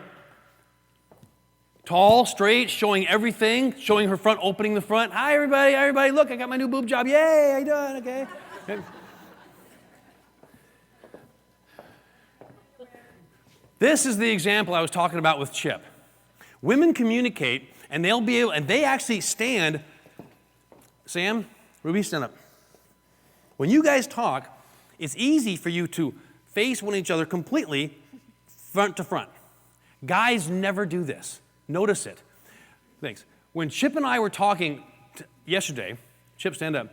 S1: tall, straight, showing everything, showing her front, opening the front. Hi, everybody, look, I got my new boob job. Yay, how you doing? Okay. This is the example I was talking about with Chip. Women communicate, and they'll be able, and they actually stand. Sam, Ruby, stand up. When you guys talk, it's easy for you to face one each other completely, front to front. Guys never do this. Notice it. Thanks. When Chip and I were talking yesterday, Chip, stand up.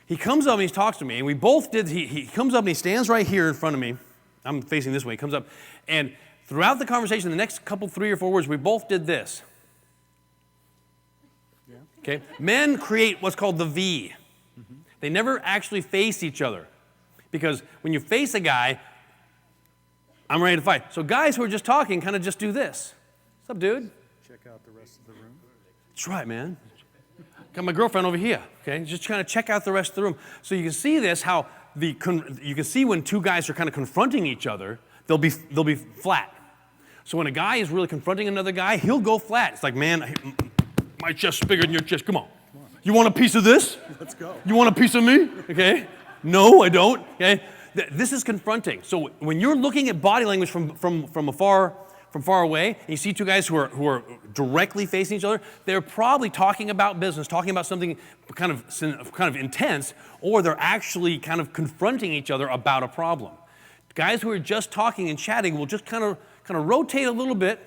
S1: He comes up and he talks to me, and we both did. He comes up and he stands right here in front of me. I'm facing this way. He comes up, and throughout the conversation, the next couple, 3 or 4 words, we both did this. Yeah. Okay. Men create what's called the V. Mm-hmm. They never actually face each other, because when you face a guy, I'm ready to fight. So guys who are just talking kind of just do this. What's up, dude?
S2: Check out the rest of the room.
S1: That's right, man. Got my girlfriend over here. Okay, just trying to check out the rest of the room. So you can see this, how you can see when two guys are kind of confronting each other, they'll be flat. So when a guy is really confronting another guy, he'll go flat. It's like, man, my chest's bigger than your chest. Come on. You want a piece of this?
S2: Let's go.
S1: You want a piece of me? Okay. No, I don't. Okay. This is confronting. So when you're looking at body language from far away, and you see two guys who are directly facing each other, they're probably talking about business, talking about something kind of intense, or they're actually kind of confronting each other about a problem. Guys who are just talking and chatting will just kind of rotate a little bit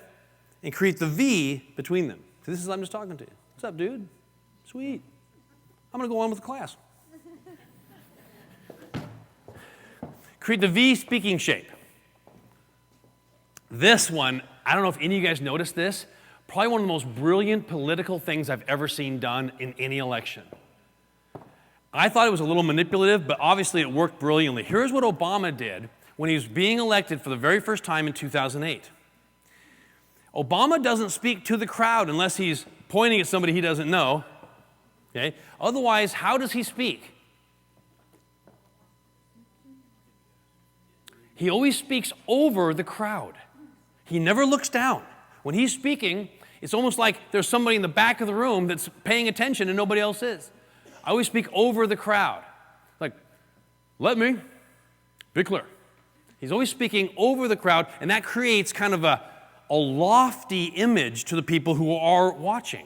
S1: and create the V between them. So this is, I'm just talking to you. What's up, dude? Sweet. I'm going to go on with the class. Create the V speaking shape. This one, I don't know if any of you guys noticed this, probably one of the most brilliant political things I've ever seen done in any election. I thought it was a little manipulative, but obviously it worked brilliantly. Here's what Obama did when he was being elected for the very first time in 2008. Obama doesn't speak to the crowd unless he's pointing at somebody he doesn't know. Okay? Otherwise, how does he speak? He always speaks over the crowd. He never looks down. When he's speaking, it's almost like there's somebody in the back of the room that's paying attention and nobody else is. I always speak over the crowd. Like, let me be clear. He's always speaking over the crowd, and that creates kind of a lofty image to the people who are watching,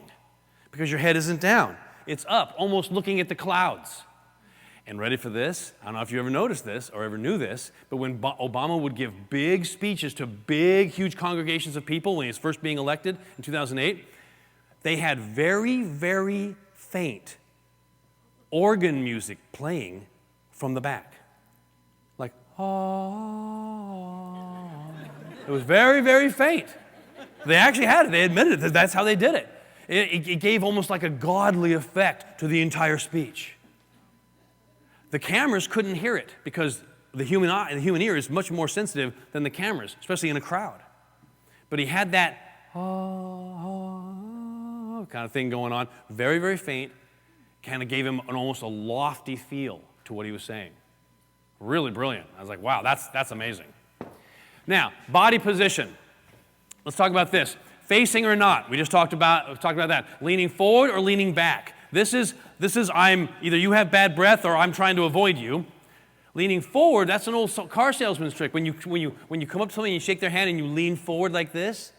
S1: because your head isn't down. It's up, almost looking at the clouds. And ready for this? I don't know if you ever noticed this or ever knew this, but when Obama would give big speeches to big, huge congregations of people when he was first being elected in 2008, they had very, very faint organ music playing from the back. Like, oh. It was very, very faint. They actually had it. They admitted it. That's how they did it. It gave almost like a godly effect to the entire speech. The cameras couldn't hear it because the human eye, the human ear is much more sensitive than the cameras, especially in a crowd. But he had that kind of thing going on, very, very faint, kind of gave him almost a lofty feel to what he was saying. Really brilliant. I was like, wow, that's amazing. Now, body position. Let's talk about this. Facing or not. We just talked about that. Leaning forward or leaning back. This is I'm either you have bad breath or I'm trying to avoid you. Leaning forward, that's an old car salesman's trick. When you come up to somebody and you shake their hand and you lean forward like this,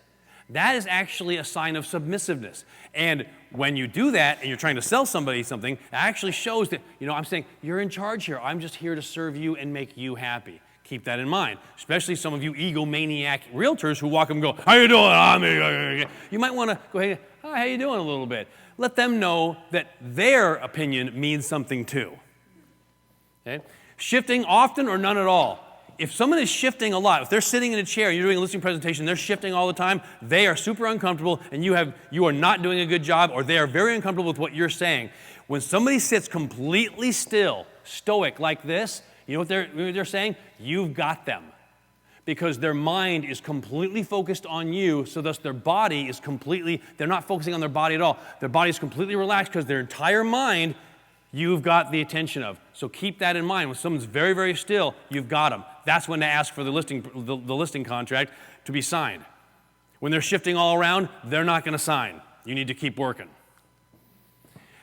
S1: that is actually a sign of submissiveness. And when you do that and you're trying to sell somebody something, it actually shows that, I'm saying, you're in charge here. I'm just here to serve you and make you happy. Keep that in mind, especially some of you egomaniac realtors who walk up and go, how you doing? You might want to go ahead, hi, how you doing a little bit. Let them know that their opinion means something too. Okay? Shifting often or none at all. If someone is shifting a lot, if they're sitting in a chair and you're doing a listing presentation, they're shifting all the time, they are super uncomfortable and you are not doing a good job, or they are very uncomfortable with what you're saying. When somebody sits completely still, stoic like this, you know what they're saying? You've got them. because their mind is completely focused on you, so thus their body is completely, they're not focusing on their body at all. Their body is completely relaxed because their entire mind you've got the attention of. So keep that in mind. When someone's very, very still, you've got them. That's when to ask for the listing contract to be signed. When they're shifting all around, they're not going to sign. You need to keep working.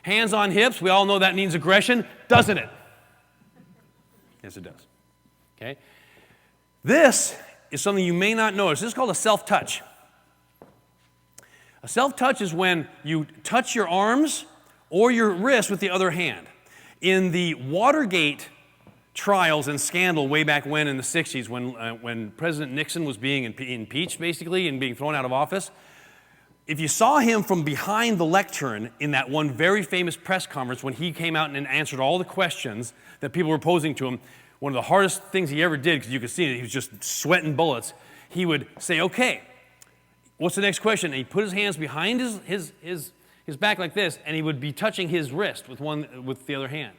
S1: Hands on hips, we all know that means aggression, doesn't it? Yes, it does. Okay? This is something you may not notice. This is called a self-touch. A self-touch is when you touch your arms or your wrist with the other hand. In the Watergate trials and scandal way back when in the 60s, when President Nixon was being impeached, basically, and being thrown out of office, if you saw him from behind the lectern in that one very famous press conference when he came out and answered all the questions that people were posing to him, one of the hardest things he ever did, because you could see it, he was just sweating bullets, he would say, okay, what's the next question? And he'd put his hands behind his back like this, and he would be touching his wrist with the other hand.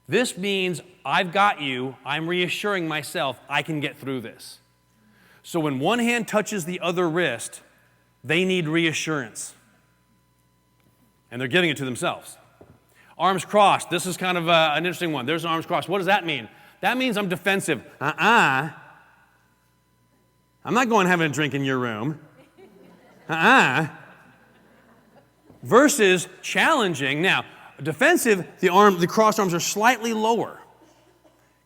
S1: This means, I've got you, I'm reassuring myself, I can get through this. So when one hand touches the other wrist, they need reassurance. And they're giving it to themselves. Arms crossed, this is kind of an interesting one. There's an arms crossed. What does that mean? That means I'm defensive. I'm not going having a drink in your room. Versus challenging. Now, defensive, the crossed arms are slightly lower.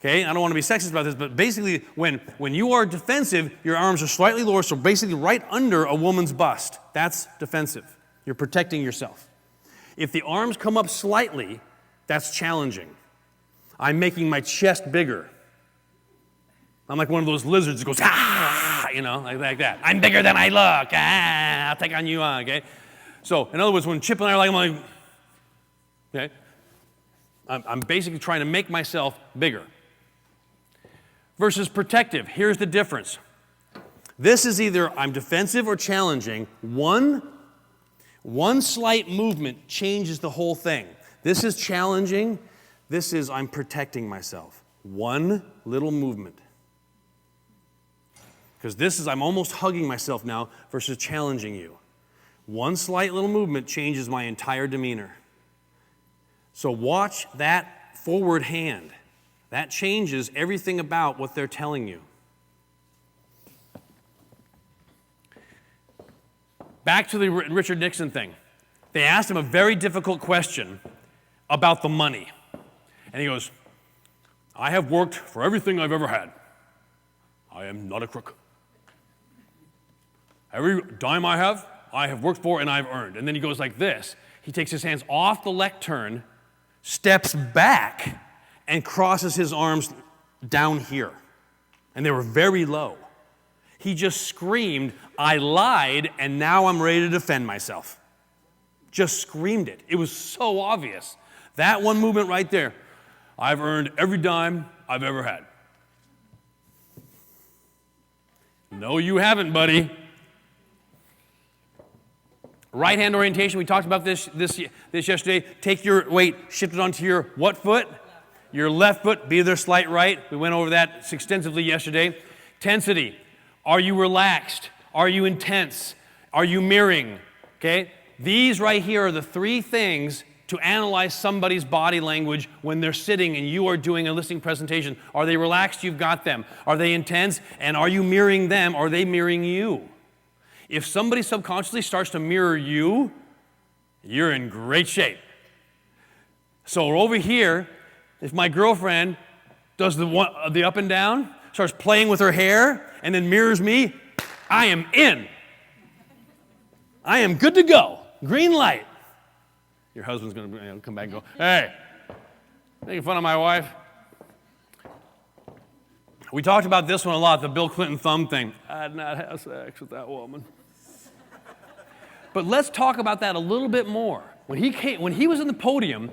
S1: Okay, I don't want to be sexist about this, but basically when you are defensive, your arms are slightly lower, so basically right under a woman's bust. That's defensive. You're protecting yourself. If the arms come up slightly, that's challenging. I'm making my chest bigger. I'm like one of those lizards that goes, like that. I'm bigger than I look. I'll take on you, okay? So, in other words, when Chip and I are like, I'm like, okay? I'm basically trying to make myself bigger. Versus protective. Here's the difference. This is either I'm defensive or challenging. One slight movement changes the whole thing. This is challenging. This is I'm protecting myself. One little movement. Because this is I'm almost hugging myself now versus challenging you. One slight little movement changes my entire demeanor. So watch that forward hand. That changes everything about what they're telling you. Back to the Richard Nixon thing. They asked him a very difficult question about the money. And he goes, I have worked for everything I've ever had. I am not a crook. Every dime I have worked for and I've earned. And then he goes like this. He takes his hands off the lectern, steps back, and crosses his arms down here. And they were very low. He just screamed, I lied, and now I'm ready to defend myself. Just screamed it. It was so obvious. That one movement right there, I've earned every dime I've ever had. No, you haven't, buddy. Right hand orientation, we talked about this yesterday. Take your weight, shift it onto your what foot? Your left foot, be their slight right. We went over that extensively yesterday. Tensity. Are you relaxed? Are you intense? Are you mirroring? Okay? These right here are the three things to analyze somebody's body language when they're sitting and you are doing a listing presentation. Are they relaxed? You've got them. Are they intense? And are you mirroring them? Are they mirroring you? If somebody subconsciously starts to mirror you, you're in great shape. So over here, if my girlfriend does the up and down, starts playing with her hair, and then mirrors me, I am in. I am good to go. Green light. Your husband's going to come back and go, hey, making fun of my wife? We talked about this one a lot, the Bill Clinton thumb thing. I did not have sex with that woman. But let's talk about that a little bit more. When he was in the podium,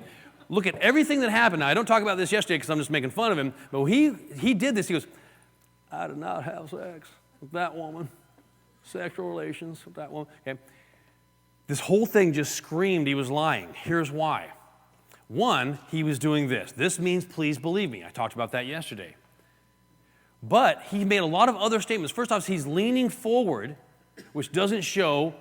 S1: look at everything that happened. Now, I don't talk about this yesterday because I'm just making fun of him, but when he did this, he goes, I did not have sex with that woman, sexual relations with that woman. Okay. This whole thing just screamed he was lying. Here's why. One, he was doing this. This means please believe me. I talked about that yesterday. But he made a lot of other statements. First off, he's leaning forward, which doesn't show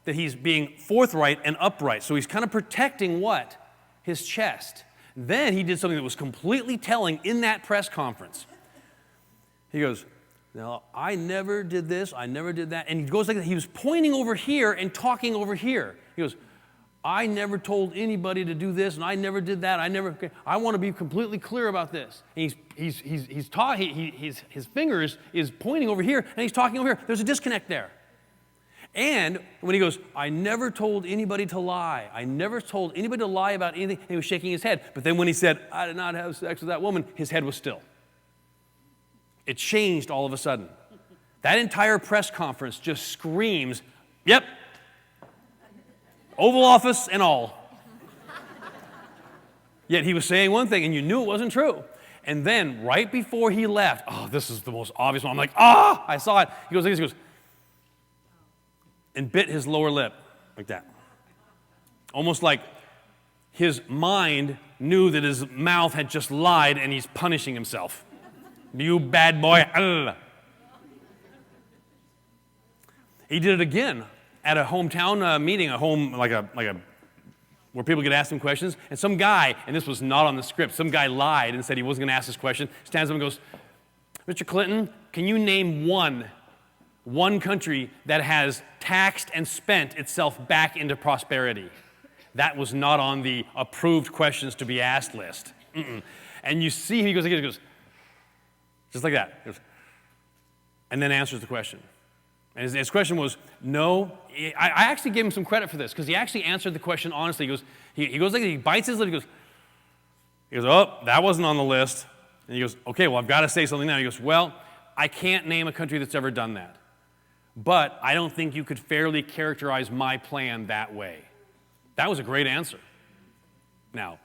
S1: that he's being forthright and upright. So he's kind of protecting what? His chest. Then he did something that was completely telling in that press conference. He goes, "Now, I never did this, I never did that." And he goes like that. He was pointing over here and talking over here. He goes, "I never told anybody to do this, and I never did that. I want to be completely clear about this." And his fingers is pointing over here, and he's talking over here. There's a disconnect there. And when he goes, "I never told anybody to lie. I never told anybody to lie about anything," and he was shaking his head. But then when he said, "I did not have sex with that woman," his head was still. It changed all of a sudden. That entire press conference just screams, "Yep, Oval Office and all." Yet he was saying one thing, and you knew it wasn't true. And then right before he left, this is the most obvious one. I'm like, I saw it. He goes, and bit his lower lip like that. Almost like his mind knew that his mouth had just lied and he's punishing himself. "You bad boy." He did it again at a hometown meeting, where people could ask him questions. And some guy, and this was not on the script, some guy lied and said he wasn't going to ask this question, stands up and goes, "Mr. Clinton, can you name one country that has taxed and spent itself back into prosperity?" That was not on the approved questions to be asked list. And you see he goes just like that. He goes, and then answers the question. And his question was, no. I actually gave him some credit for this, because he actually answered the question honestly. He goes like, he bites his lip, he goes, "Oh, that wasn't on the list." And he goes, "Okay, well, I've got to say something now." He goes, "Well, I can't name a country that's ever done that. But I don't think you could fairly characterize my plan that way." That was a great answer. Now,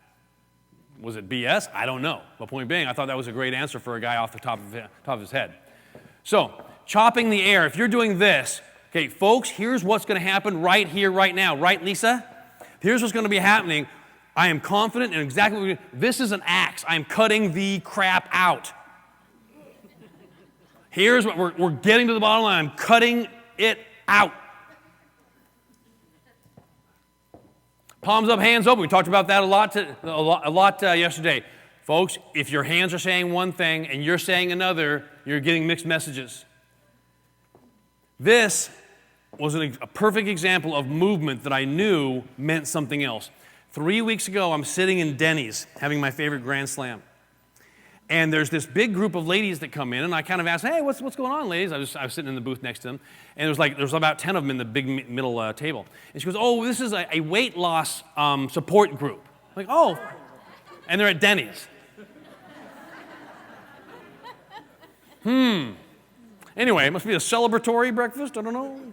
S1: was it BS? I don't know. But point being, I thought that was a great answer for a guy off the top of his head. So, chopping the air. If you're doing this, okay, folks, here's what's going to happen right here, right now. Right, Lisa? Here's what's going to be happening. I am confident in exactly what we're doing. This is an axe. I'm cutting the crap out. Here's what we're getting to the bottom line. I'm cutting it out. Palms up, hands open. We talked about that a lot yesterday. Folks, if your hands are saying one thing and you're saying another, you're getting mixed messages. This was a perfect example of movement that I knew meant something else. 3 weeks ago, I'm sitting in Denny's having my favorite Grand Slam. And there's this big group of ladies that come in, and I kind of asked, "Hey, what's going on, ladies?" I was sitting in the booth next to them, and there's about 10 of them in the big middle table. And she goes, "Oh, this is a weight loss support group." I'm like, "Oh," and they're at Denny's. Anyway, it must be a celebratory breakfast. I don't know.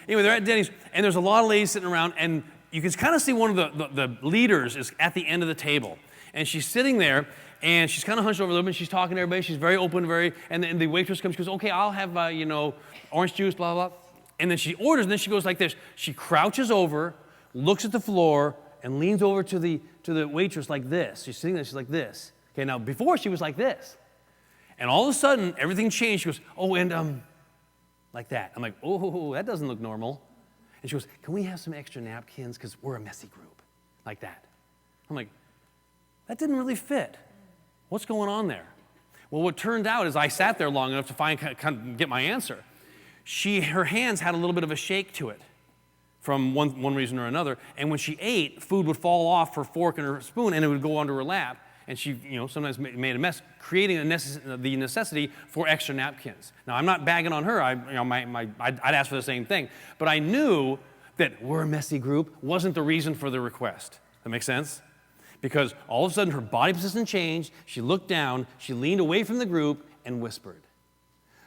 S1: Anyway, they're at Denny's, and there's a lot of ladies sitting around, and you can kind of see one of the leaders is at the end of the table, and she's sitting there. And she's kind of hunched over a little bit, and she's talking to everybody. She's very open, and the waitress comes, she goes, "Okay, I'll have, orange juice, blah, blah, blah." And then she orders, and then she goes like this. She crouches over, looks at the floor, and leans over to the waitress like this. She's sitting there, she's like this. Okay, now before she was like this. And all of a sudden, everything changed. She goes, "Oh, and like that." I'm like, "Oh, that doesn't look normal." And she goes, "Can we have some extra napkins? Because we're a messy group." Like that. I'm like, that didn't really fit. What's going on there? Well, what turned out is I sat there long enough to get my answer. Her hands had a little bit of a shake to it from one reason or another. And when she ate, food would fall off her fork and her spoon, and it would go onto her lap. And she, sometimes made a mess, creating the necessity for extra napkins. Now, I'm not bagging on her. I'd ask for the same thing. But I knew that we're a messy group wasn't the reason for the request. That make sense? Because all of a sudden her body position changed, she looked down, she leaned away from the group and whispered.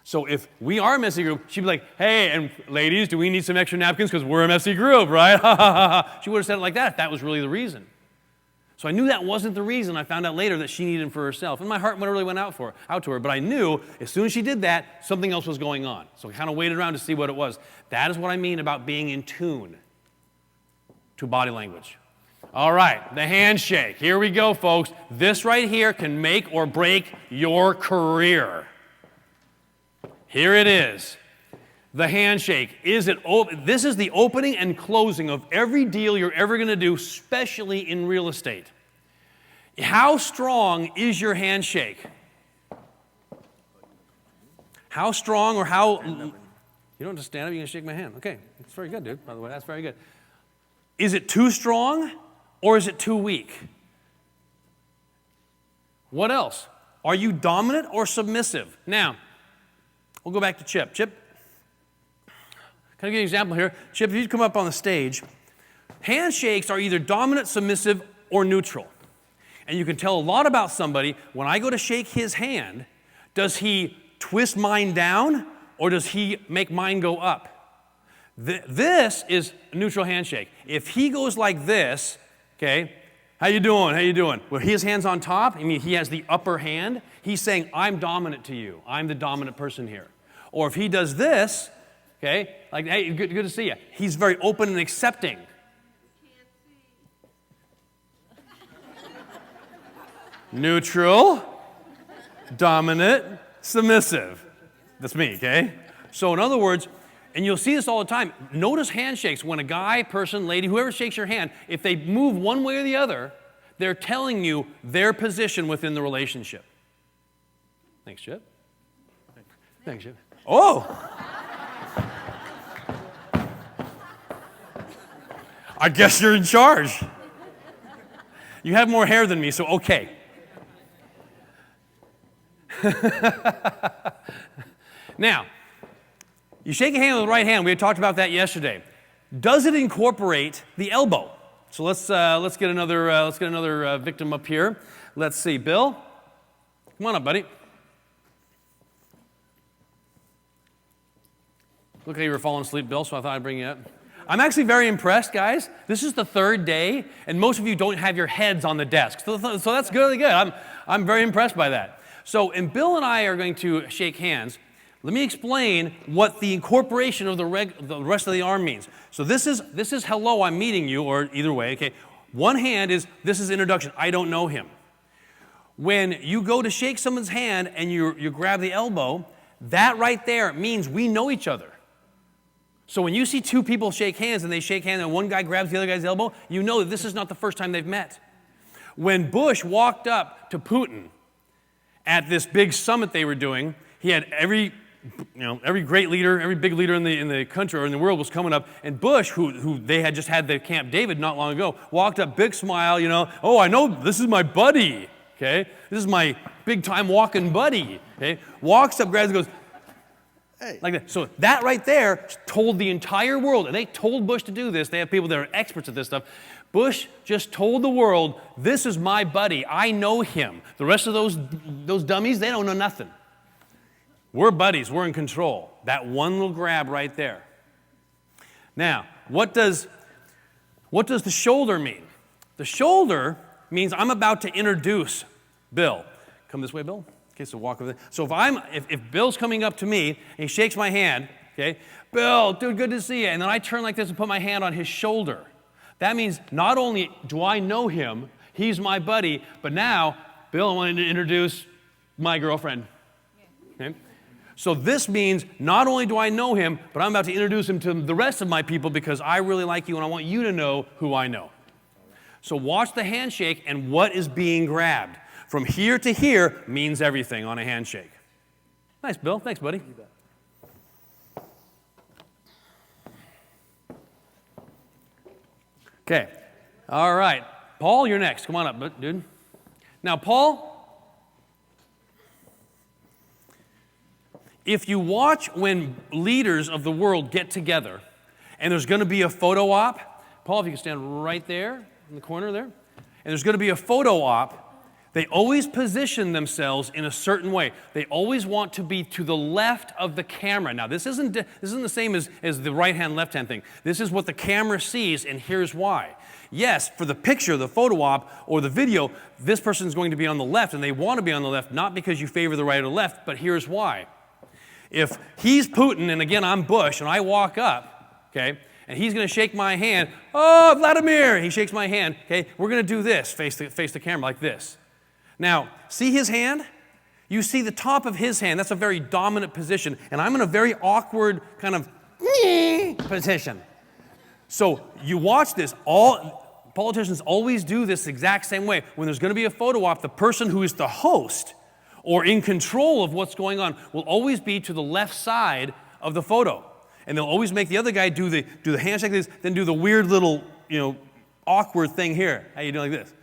S1: So if we are a messy group, she'd be like, "Hey, and ladies, do we need some extra napkins because we're a messy group, right?" She would have said it like that if that was really the reason. So I knew that wasn't the reason. I found out later that she needed him for herself. And my heart really went out to her. But I knew as soon as she did that, something else was going on. So I kind of waited around to see what it was. That is what I mean about being in tune to body language. All right, the handshake. Here we go, folks. This right here can make or break your career. Here it is. The handshake. This is the opening and closing of every deal you're ever going to do, especially in real estate. How strong is your handshake? How strong or how... You don't just stand up, you can shake my hand. Okay, that's very good, dude, by the way. That's very good. Is it too strong or is it too weak? What else? Are you dominant or submissive? Now, we'll go back to Chip. Chip, can I give you an example here? Chip, if you come up on the stage, handshakes are either dominant, submissive, or neutral. And you can tell a lot about somebody. When I go to shake his hand, does he twist mine down or does he make mine go up? This is a neutral handshake. If he goes like this, okay, how you doing? How you doing? Well, his hand's on top. I mean, he has the upper hand. He's saying, I'm dominant to you. I'm the dominant person here. Or if he does this, okay, like, hey, good to see you. He's very open and accepting. Neutral, dominant, submissive. That's me, okay? So in other words, and you'll see this all the time, notice handshakes. When a guy, person, lady, whoever shakes your hand, if they move one way or the other, they're telling you their position within the relationship. Thanks, Chip. Thanks, Chip. Oh! I guess you're in charge. You have more hair than me, so okay. Now, you shake a hand with the right hand. We had talked about that yesterday. Does it incorporate the elbow? So let's get another victim up here. Let's see, Bill. Come on up, buddy. Look like you were falling asleep, Bill, so I thought I'd bring you up. I'm actually very impressed, guys. This is the third day, and most of you don't have your heads on the desk. So that's really good. I'm very impressed by that. So, and Bill and I are going to shake hands. Let me explain what the incorporation of the rest of the arm means. So this is hello, I'm meeting you, or either way, okay? One hand is, this is introduction, I don't know him. When you go to shake someone's hand and you grab the elbow, that right there means we know each other. So when you see two people shake hands and they shake hands and one guy grabs the other guy's elbow, you know that this is not the first time they've met. When Bush walked up to Putin at this big summit they were doing, he had every great leader, every big leader in the country or in the world was coming up, and Bush, who they had just had the Camp David not long ago, walked up, big smile, oh, I know, this is my buddy, okay? This is my big-time walking buddy, okay? Walks up, grabs, and goes, hey. Like that. So that right there told the entire world, and they told Bush to do this. They have people that are experts at this stuff. Bush just told the world, this is my buddy. I know him. The rest of those dummies, they don't know nothing. We're buddies. We're in control. That one little grab right there. Now, what does the shoulder mean? The shoulder means I'm about to introduce Bill. Come this way, Bill. Okay, so walk over there. So if Bill's coming up to me and he shakes my hand, okay, Bill, dude, good to see you. And then I turn like this and put my hand on his shoulder. That means not only do I know him, he's my buddy, but now, Bill, I wanted to introduce my girlfriend. Okay? So this means not only do I know him, but I'm about to introduce him to the rest of my people because I really like you and I want you to know who I know. So watch the handshake and what is being grabbed. From here to here means everything on a handshake. Nice, Bill. Thanks, buddy. You bet. Okay. All right. Paul, you're next. Come on up, dude. Now, Paul, if you watch when leaders of the world get together and there's going to be a photo op, Paul, if you can stand right there in the corner there, and there's going to be a photo op, they always position themselves in a certain way. They always want to be to the left of the camera. Now, this isn't the same as the right-hand, left-hand thing. This is what the camera sees, and here's why. Yes, for the picture, the photo op, or the video, this person is going to be on the left, and they want to be on the left, not because you favor the right or the left, but here's why. If he's Putin, and again, I'm Bush, and I walk up, okay, and he's going to shake my hand, oh, Vladimir, he shakes my hand, okay, we're going to do this, face the camera like this. Now, see his hand? You see the top of his hand, that's a very dominant position, and I'm in a very awkward kind of position. So you watch this, all politicians always do this exact same way. When there's going to be a photo op, the person who is the host or in control of what's going on will always be to the left side of the photo. And they'll always make the other guy do the handshake like this, then do the weird little, awkward thing here. How you doing like this?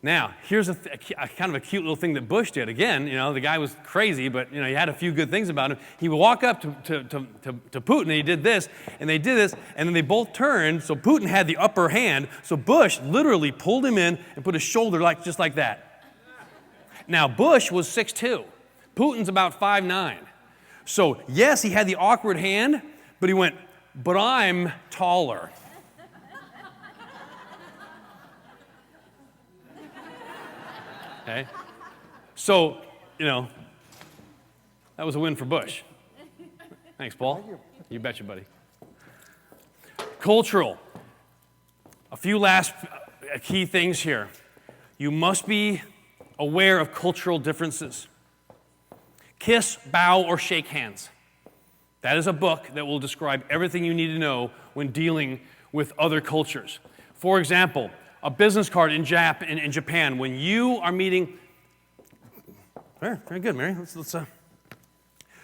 S1: Now, here's a kind of a cute little thing that Bush did. Again, the guy was crazy, but he had a few good things about him. He would walk up to Putin, and he did this, and they did this, and then they both turned, so Putin had the upper hand, so Bush literally pulled him in and put his shoulder just like that. Now, Bush was 6'2". Putin's about 5'9". So, yes, he had the awkward hand, but he went, but I'm taller. Okay? So, that was a win for Bush. Thanks, Paul. You betcha, buddy. Cultural. A few last key things here. You must be aware of cultural differences. Kiss, bow, or shake hands. That is a book that will describe everything you need to know when dealing with other cultures. For example, a business card in Japan, when you are meeting, very good, Mary.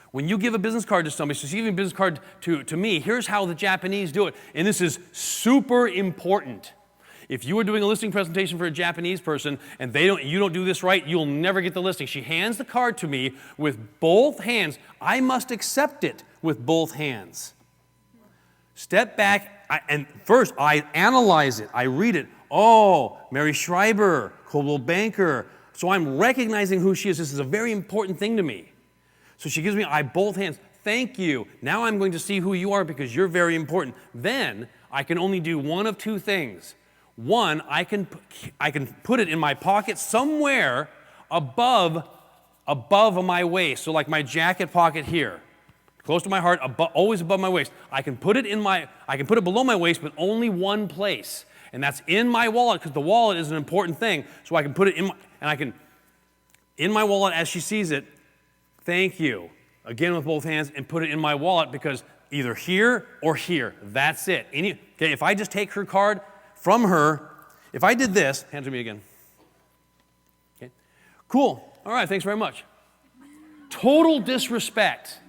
S1: When you give a business card to somebody, so you give a business card to me, here's how the Japanese do it. And this is super important. If you are doing a listing presentation for a Japanese person and you don't do this right, you'll never get the listing. She hands the card to me with both hands. I must accept it with both hands. Step back, and first I analyze it. I read it. Oh, Mary Schreiber, Coldwell Banker. So I'm recognizing who she is. This is a very important thing to me. So she gives me both hands. Thank you. Now I'm going to see who you are because you're very important. Then I can only do one of two things. One, I can put it in my pocket somewhere above my waist. So like my jacket pocket here, close to my heart, always above my waist. I can put it below my waist, but only one place. And that's in my wallet, because the wallet is an important thing. So I can put it in my wallet as she sees it. Thank you. Again with both hands, and put it in my wallet, because either here or here. That's it. Okay, if I just take her card from her, if I did this, hand it to me again. Okay. Cool. All right, thanks very much. Total disrespect.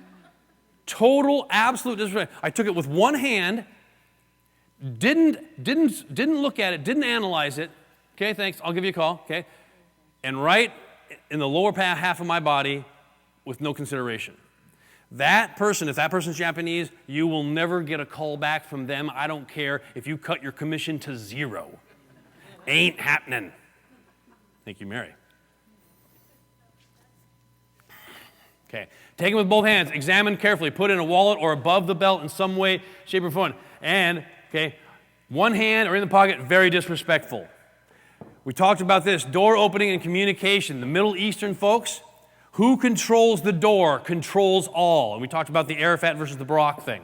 S1: Total, absolute disrespect. I took it with one hand, didn't look at it, didn't analyze it. Okay, thanks, I'll give you a call, okay? And right in the lower half of my body with no consideration. That person, if that person's Japanese, you will never get a call back from them. I don't care if you cut your commission to 0. Ain't happening. Thank you, Mary. Okay, take it with both hands, examine carefully, put it in a wallet or above the belt in some way, shape, or form. And, okay, one hand or in the pocket, very disrespectful. We talked about this, door opening and communication. The Middle Eastern folks, who controls the door controls all. And we talked about the Arafat versus the Barack thing.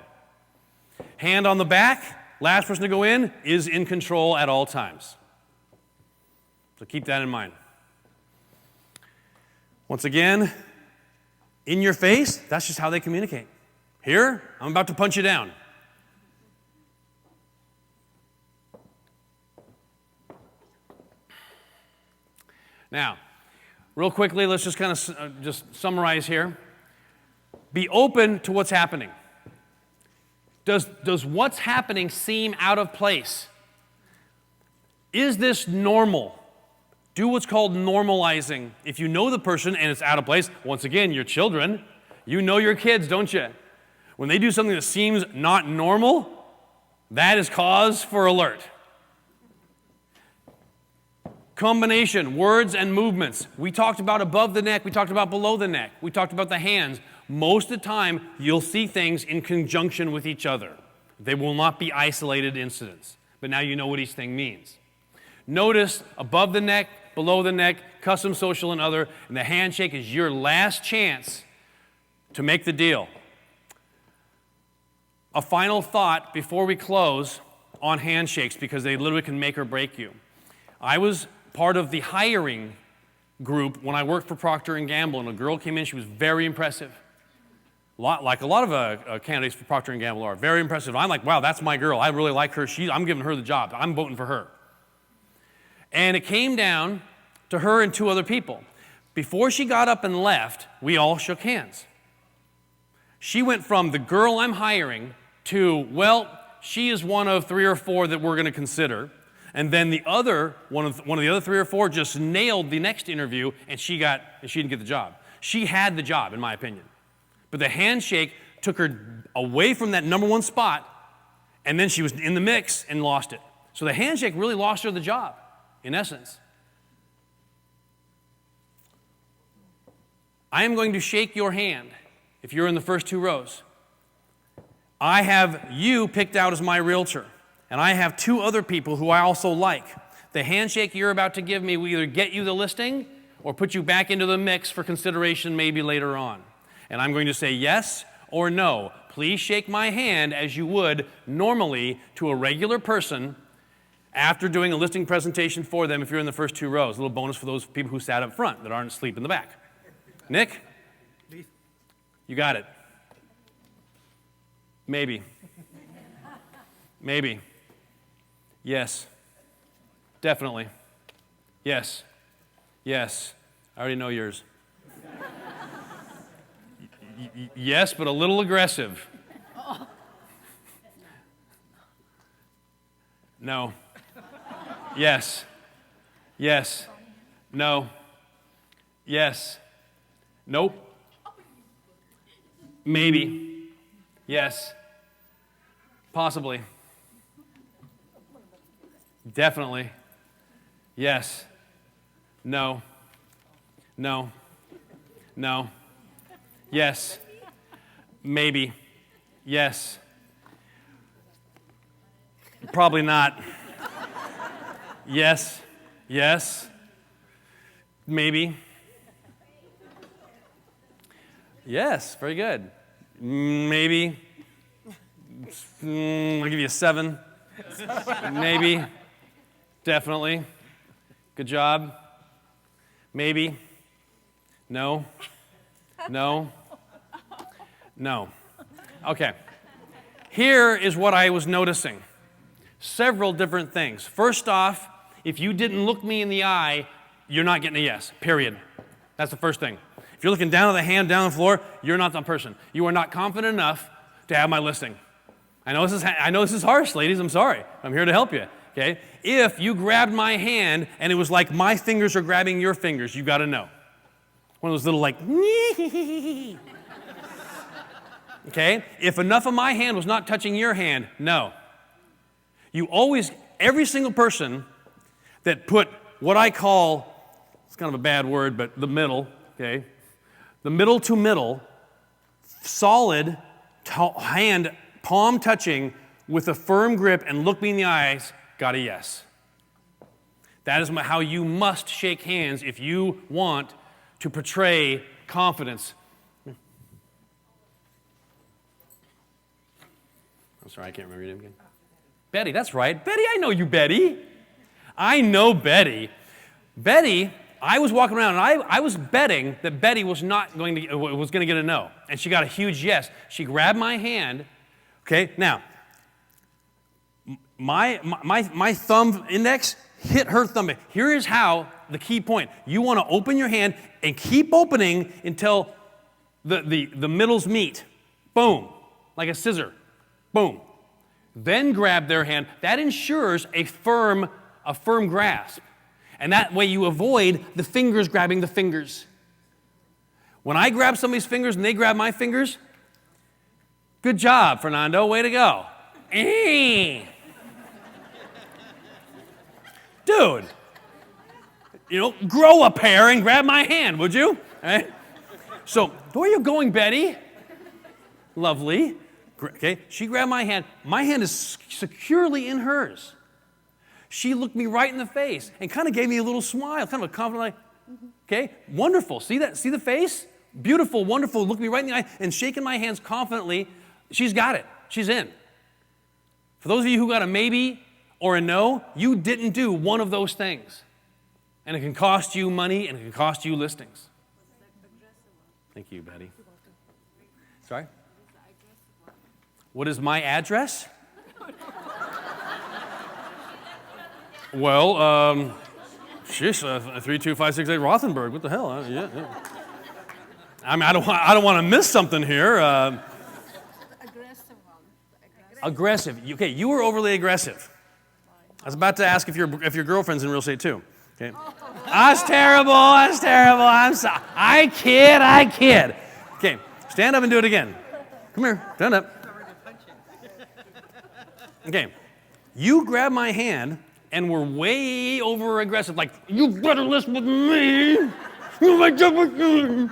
S1: Hand on the back, last person to go in is in control at all times. So keep that in mind. Once again, in your face, that's just how they communicate. Here, I'm about to punch you down. Now, real quickly, let's just kind of just summarize here. Be open to what's happening. Does what's happening seem out of place? Is this normal? Do what's called normalizing. If you know the person and it's out of place, once again, your children, you know your kids, don't you? When they do something that seems not normal, that is cause for alert. Combination, words and movements. We talked about above the neck, we talked about below the neck, we talked about the hands. Most of the time, you'll see things in conjunction with each other. They will not be isolated incidents, but now you know what each thing means. Notice above the neck, below the neck, custom, social, and other, and the handshake is your last chance to make the deal. A final thought before we close on handshakes, because they literally can make or break you. I was part of the hiring group when I worked for Procter & Gamble, and a girl came in. She was very impressive. Like a lot of candidates for Procter & Gamble are. Very impressive. I'm like, wow, that's my girl. I really like her. I'm giving her the job. I'm voting for her. And it came down to her and 2 other people. Before she got up and left, we all shook hands. She went from the girl I'm hiring to, well, she is one of 3 or 4 that we're going to consider. And then the other one of the other 3 or 4 just nailed the next interview, and she didn't get the job. She had the job, in my opinion. But the handshake took her away from that number 1 spot, and then she was in the mix and lost it. So the handshake really lost her the job, in essence. I am going to shake your hand if you're in the first 2 rows. I have you picked out as my realtor, and I have 2 other people who I also like. The handshake you're about to give me will either get you the listing or put you back into the mix for consideration maybe later on. And I'm going to say yes or no. Please shake my hand as you would normally to a regular person after doing a listing presentation for them if you're in the first 2 rows. A little bonus for those people who sat up front that aren't asleep in the back. Nick? You got it. Maybe. Maybe. Yes. Definitely. Yes. Yes. I already know yours. Yes, but a little aggressive. No. Yes. Yes. No. Yes. Nope. Maybe. Yes. Possibly. Definitely. Yes. No. No. No. Yes. Maybe. Yes. Probably not. Yes. Yes. Maybe. Yes. Very good. Maybe. I'll give you a 7. Maybe. Definitely. Good job. Maybe. No. No. No. Okay. Here is what I was noticing. Several different things. First off, if you didn't look me in the eye, you're not getting a yes, period. That's the first thing. If you're looking down at the hand, down on the floor, you're not the person. You are not confident enough to have my listing. I know this is harsh, ladies. I'm sorry. I'm here to help you. Okay? If you grabbed my hand and it was like my fingers are grabbing your fingers, you got to know. One of those little like, okay? If enough of my hand was not touching your hand, no. You always, every single person that put what I call, it's kind of a bad word, but the middle, okay? The middle to middle, solid hand, palm touching with a firm grip and look me in the eyes, got a yes. That is how you must shake hands if you want to portray confidence. I'm sorry, I can't remember your name again. Betty, that's right. Betty, I know you, Betty. I know Betty. Betty, I was walking around and I was betting that Betty was going to get a no. And she got a huge yes. She grabbed my hand. Okay, now, my thumb index hit her thumb. Here is how, the key point. You want to open your hand and keep opening until the middles meet. Boom, like a scissor. Boom. Then grab their hand. That ensures a firm grasp. And that way you avoid the fingers grabbing the fingers. When I grab somebody's fingers and they grab my fingers, good job, Fernando, way to go. Dude, grow a pair and grab my hand, would you? Right? So, where are you going, Betty? Lovely. Okay, she grabbed my hand. My hand is securely in hers. She looked me right in the face and kind of gave me a little smile, kind of a confident, okay, wonderful. See that? See the face? Beautiful, wonderful. Look me right in the eye and shaking my hands confidently. She's got it. She's in. For those of you who got a maybe or a no, you didn't do one of those things. And it can cost you money, and it can cost you listings. Thank you, Betty. Sorry? What is my address? Well, 32568 Rothenberg. What the hell? Yeah. I mean, I don't want to miss something here. Aggressive. Okay, you were overly aggressive. I was about to ask if your girlfriend's in real estate too. Okay. That's terrible. I'm sorry. I kid. Okay, stand up and do it again. Come here, stand up. Okay, you grabbed my hand and were way over aggressive, like, you better listen with me. You make up with me.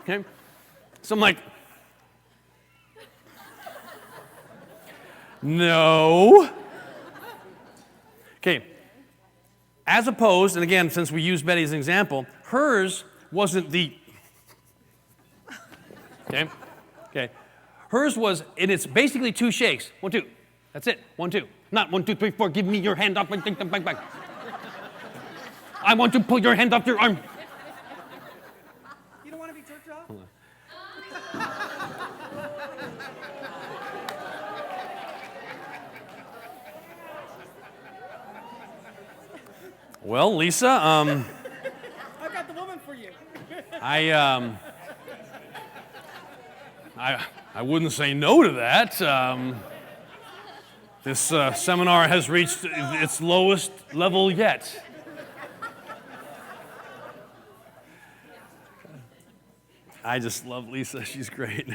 S1: Okay, so I'm like, no. Okay, as opposed, and again, since we used Betty as an example, hers wasn't the, okay. Hers was, and it's basically 2 shakes. 1, 2. That's it. 1, 2. Not 1, 2, 3, 4. Give me your hand off. Back. I want to pull your hand off your arm.
S2: You don't want to be jerked off?
S1: Well, Lisa,
S2: I've got the woman for you.
S1: I wouldn't say no to that. This seminar has reached its lowest level yet. I just love Lisa. She's great.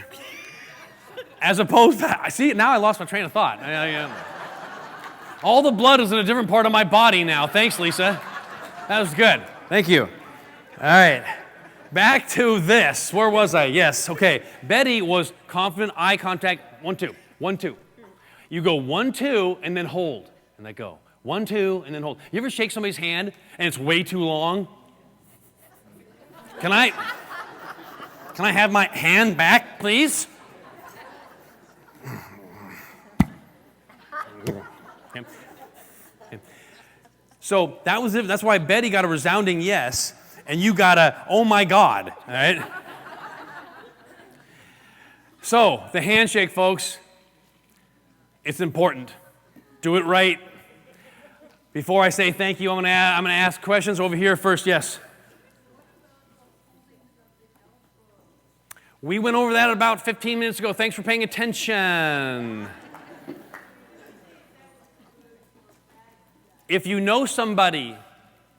S1: As opposed to, see, now I lost my train of thought. All the blood is in a different part of my body now. Thanks, Lisa. That was good. Thank you. All right. Back to this. Where was I? Yes. Okay. Betty was confident eye contact. 1, 2. 1, 2. You go 1, 2, and then hold. And let go. 1, 2, and then hold. You ever shake somebody's hand and it's way too long? Can I have my hand back, please? Okay. So that was it. That's why Betty got a resounding yes, and you got a, oh my God, all right? So the handshake, folks, it's important. Do it right. Before I say thank you, I'm going to ask questions over here first. Yes. We went over that about 15 minutes ago. Thanks for paying attention. If you know somebody,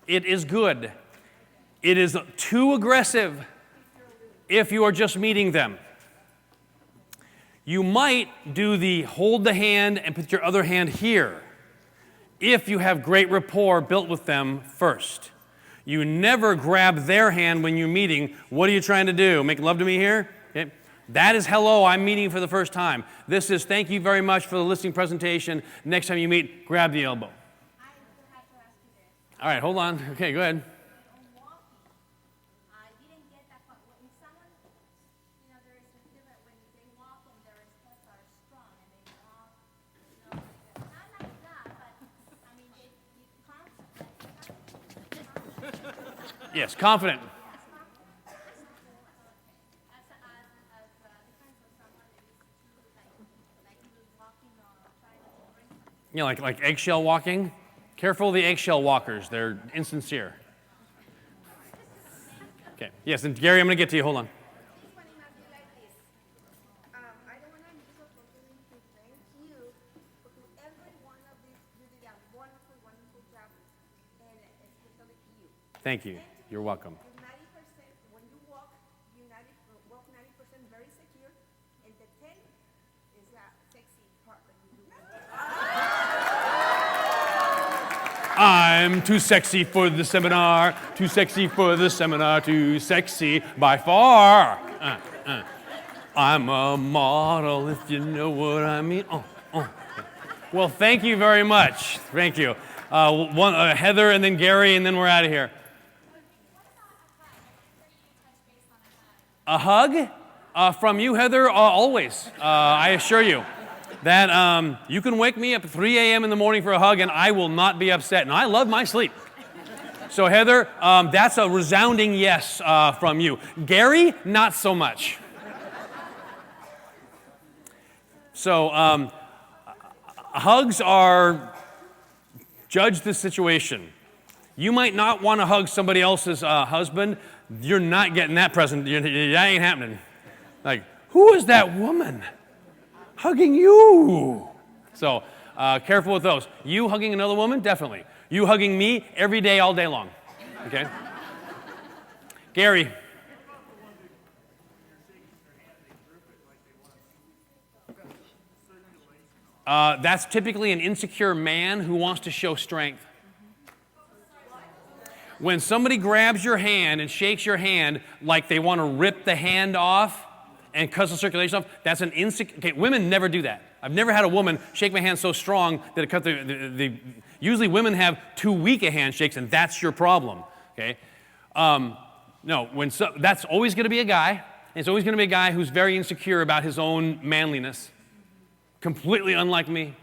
S1: it is good. It is too aggressive if you are just meeting them. You might do the hold the hand and put your other hand here if you have great rapport built with them first. You never grab their hand when you're meeting. What are you trying to do? Make love to me here? Okay. That is hello, I'm meeting for the first time. This is thank you very much for the listening presentation. Next time you meet, grab the elbow. All right, hold on. Okay, go ahead. Yes, confident. You know, like eggshell walking. Careful of the eggshell walkers. They're insincere. Okay. Yes, and Gary, I'm going to get to you. Hold on. Thank you. You're welcome.
S3: 90%, when you walk 90% very secure, and the 10 is that sexy part that you do.
S1: I'm too sexy for the seminar, too sexy for the seminar, too sexy by far. I'm a model, if you know what I mean. Well, thank you very much. Thank you. Heather, and then Gary, and then we're out of here. A hug from you, Heather, always. I assure you that you can wake me up at 3 a.m. in the morning for a hug, and I will not be upset. And I love my sleep. So Heather, that's a resounding yes from you. Gary, not so much. So hugs are, judge the situation. You might not want to hug somebody else's husband. You're not getting that present. That ain't happening. Like, who is that woman hugging you? So careful with those. You hugging another woman? Definitely. You hugging me every day, all day long. Okay? Gary. That's typically an insecure man who wants to show strength. When somebody grabs your hand and shakes your hand like they want to rip the hand off and cuts the circulation off, that's an insecure. Okay, women never do that. I've never had a woman shake my hand so strong that it cut the usually women have too weak a handshakes, and that's your problem. Okay, no, that's always going to be a guy. And it's always going to be a guy who's very insecure about his own manliness, completely unlike me.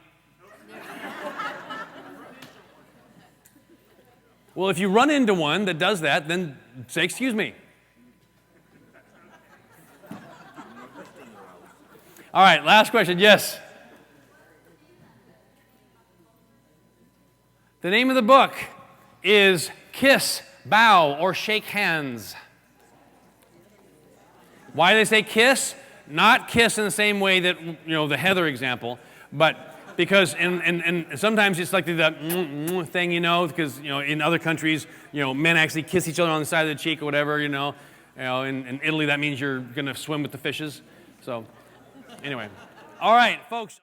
S1: Well, if you run into one that does that, then say, excuse me. All right, last question. Yes? The name of the book is Kiss, Bow, or Shake Hands. Why do they say kiss? Not kiss in the same way that, the Heather example, but because, and sometimes it's like the thing, because, in other countries, men actually kiss each other on the side of the cheek or whatever, in Italy that means you're going to swim with the fishes. So, anyway. All right, folks.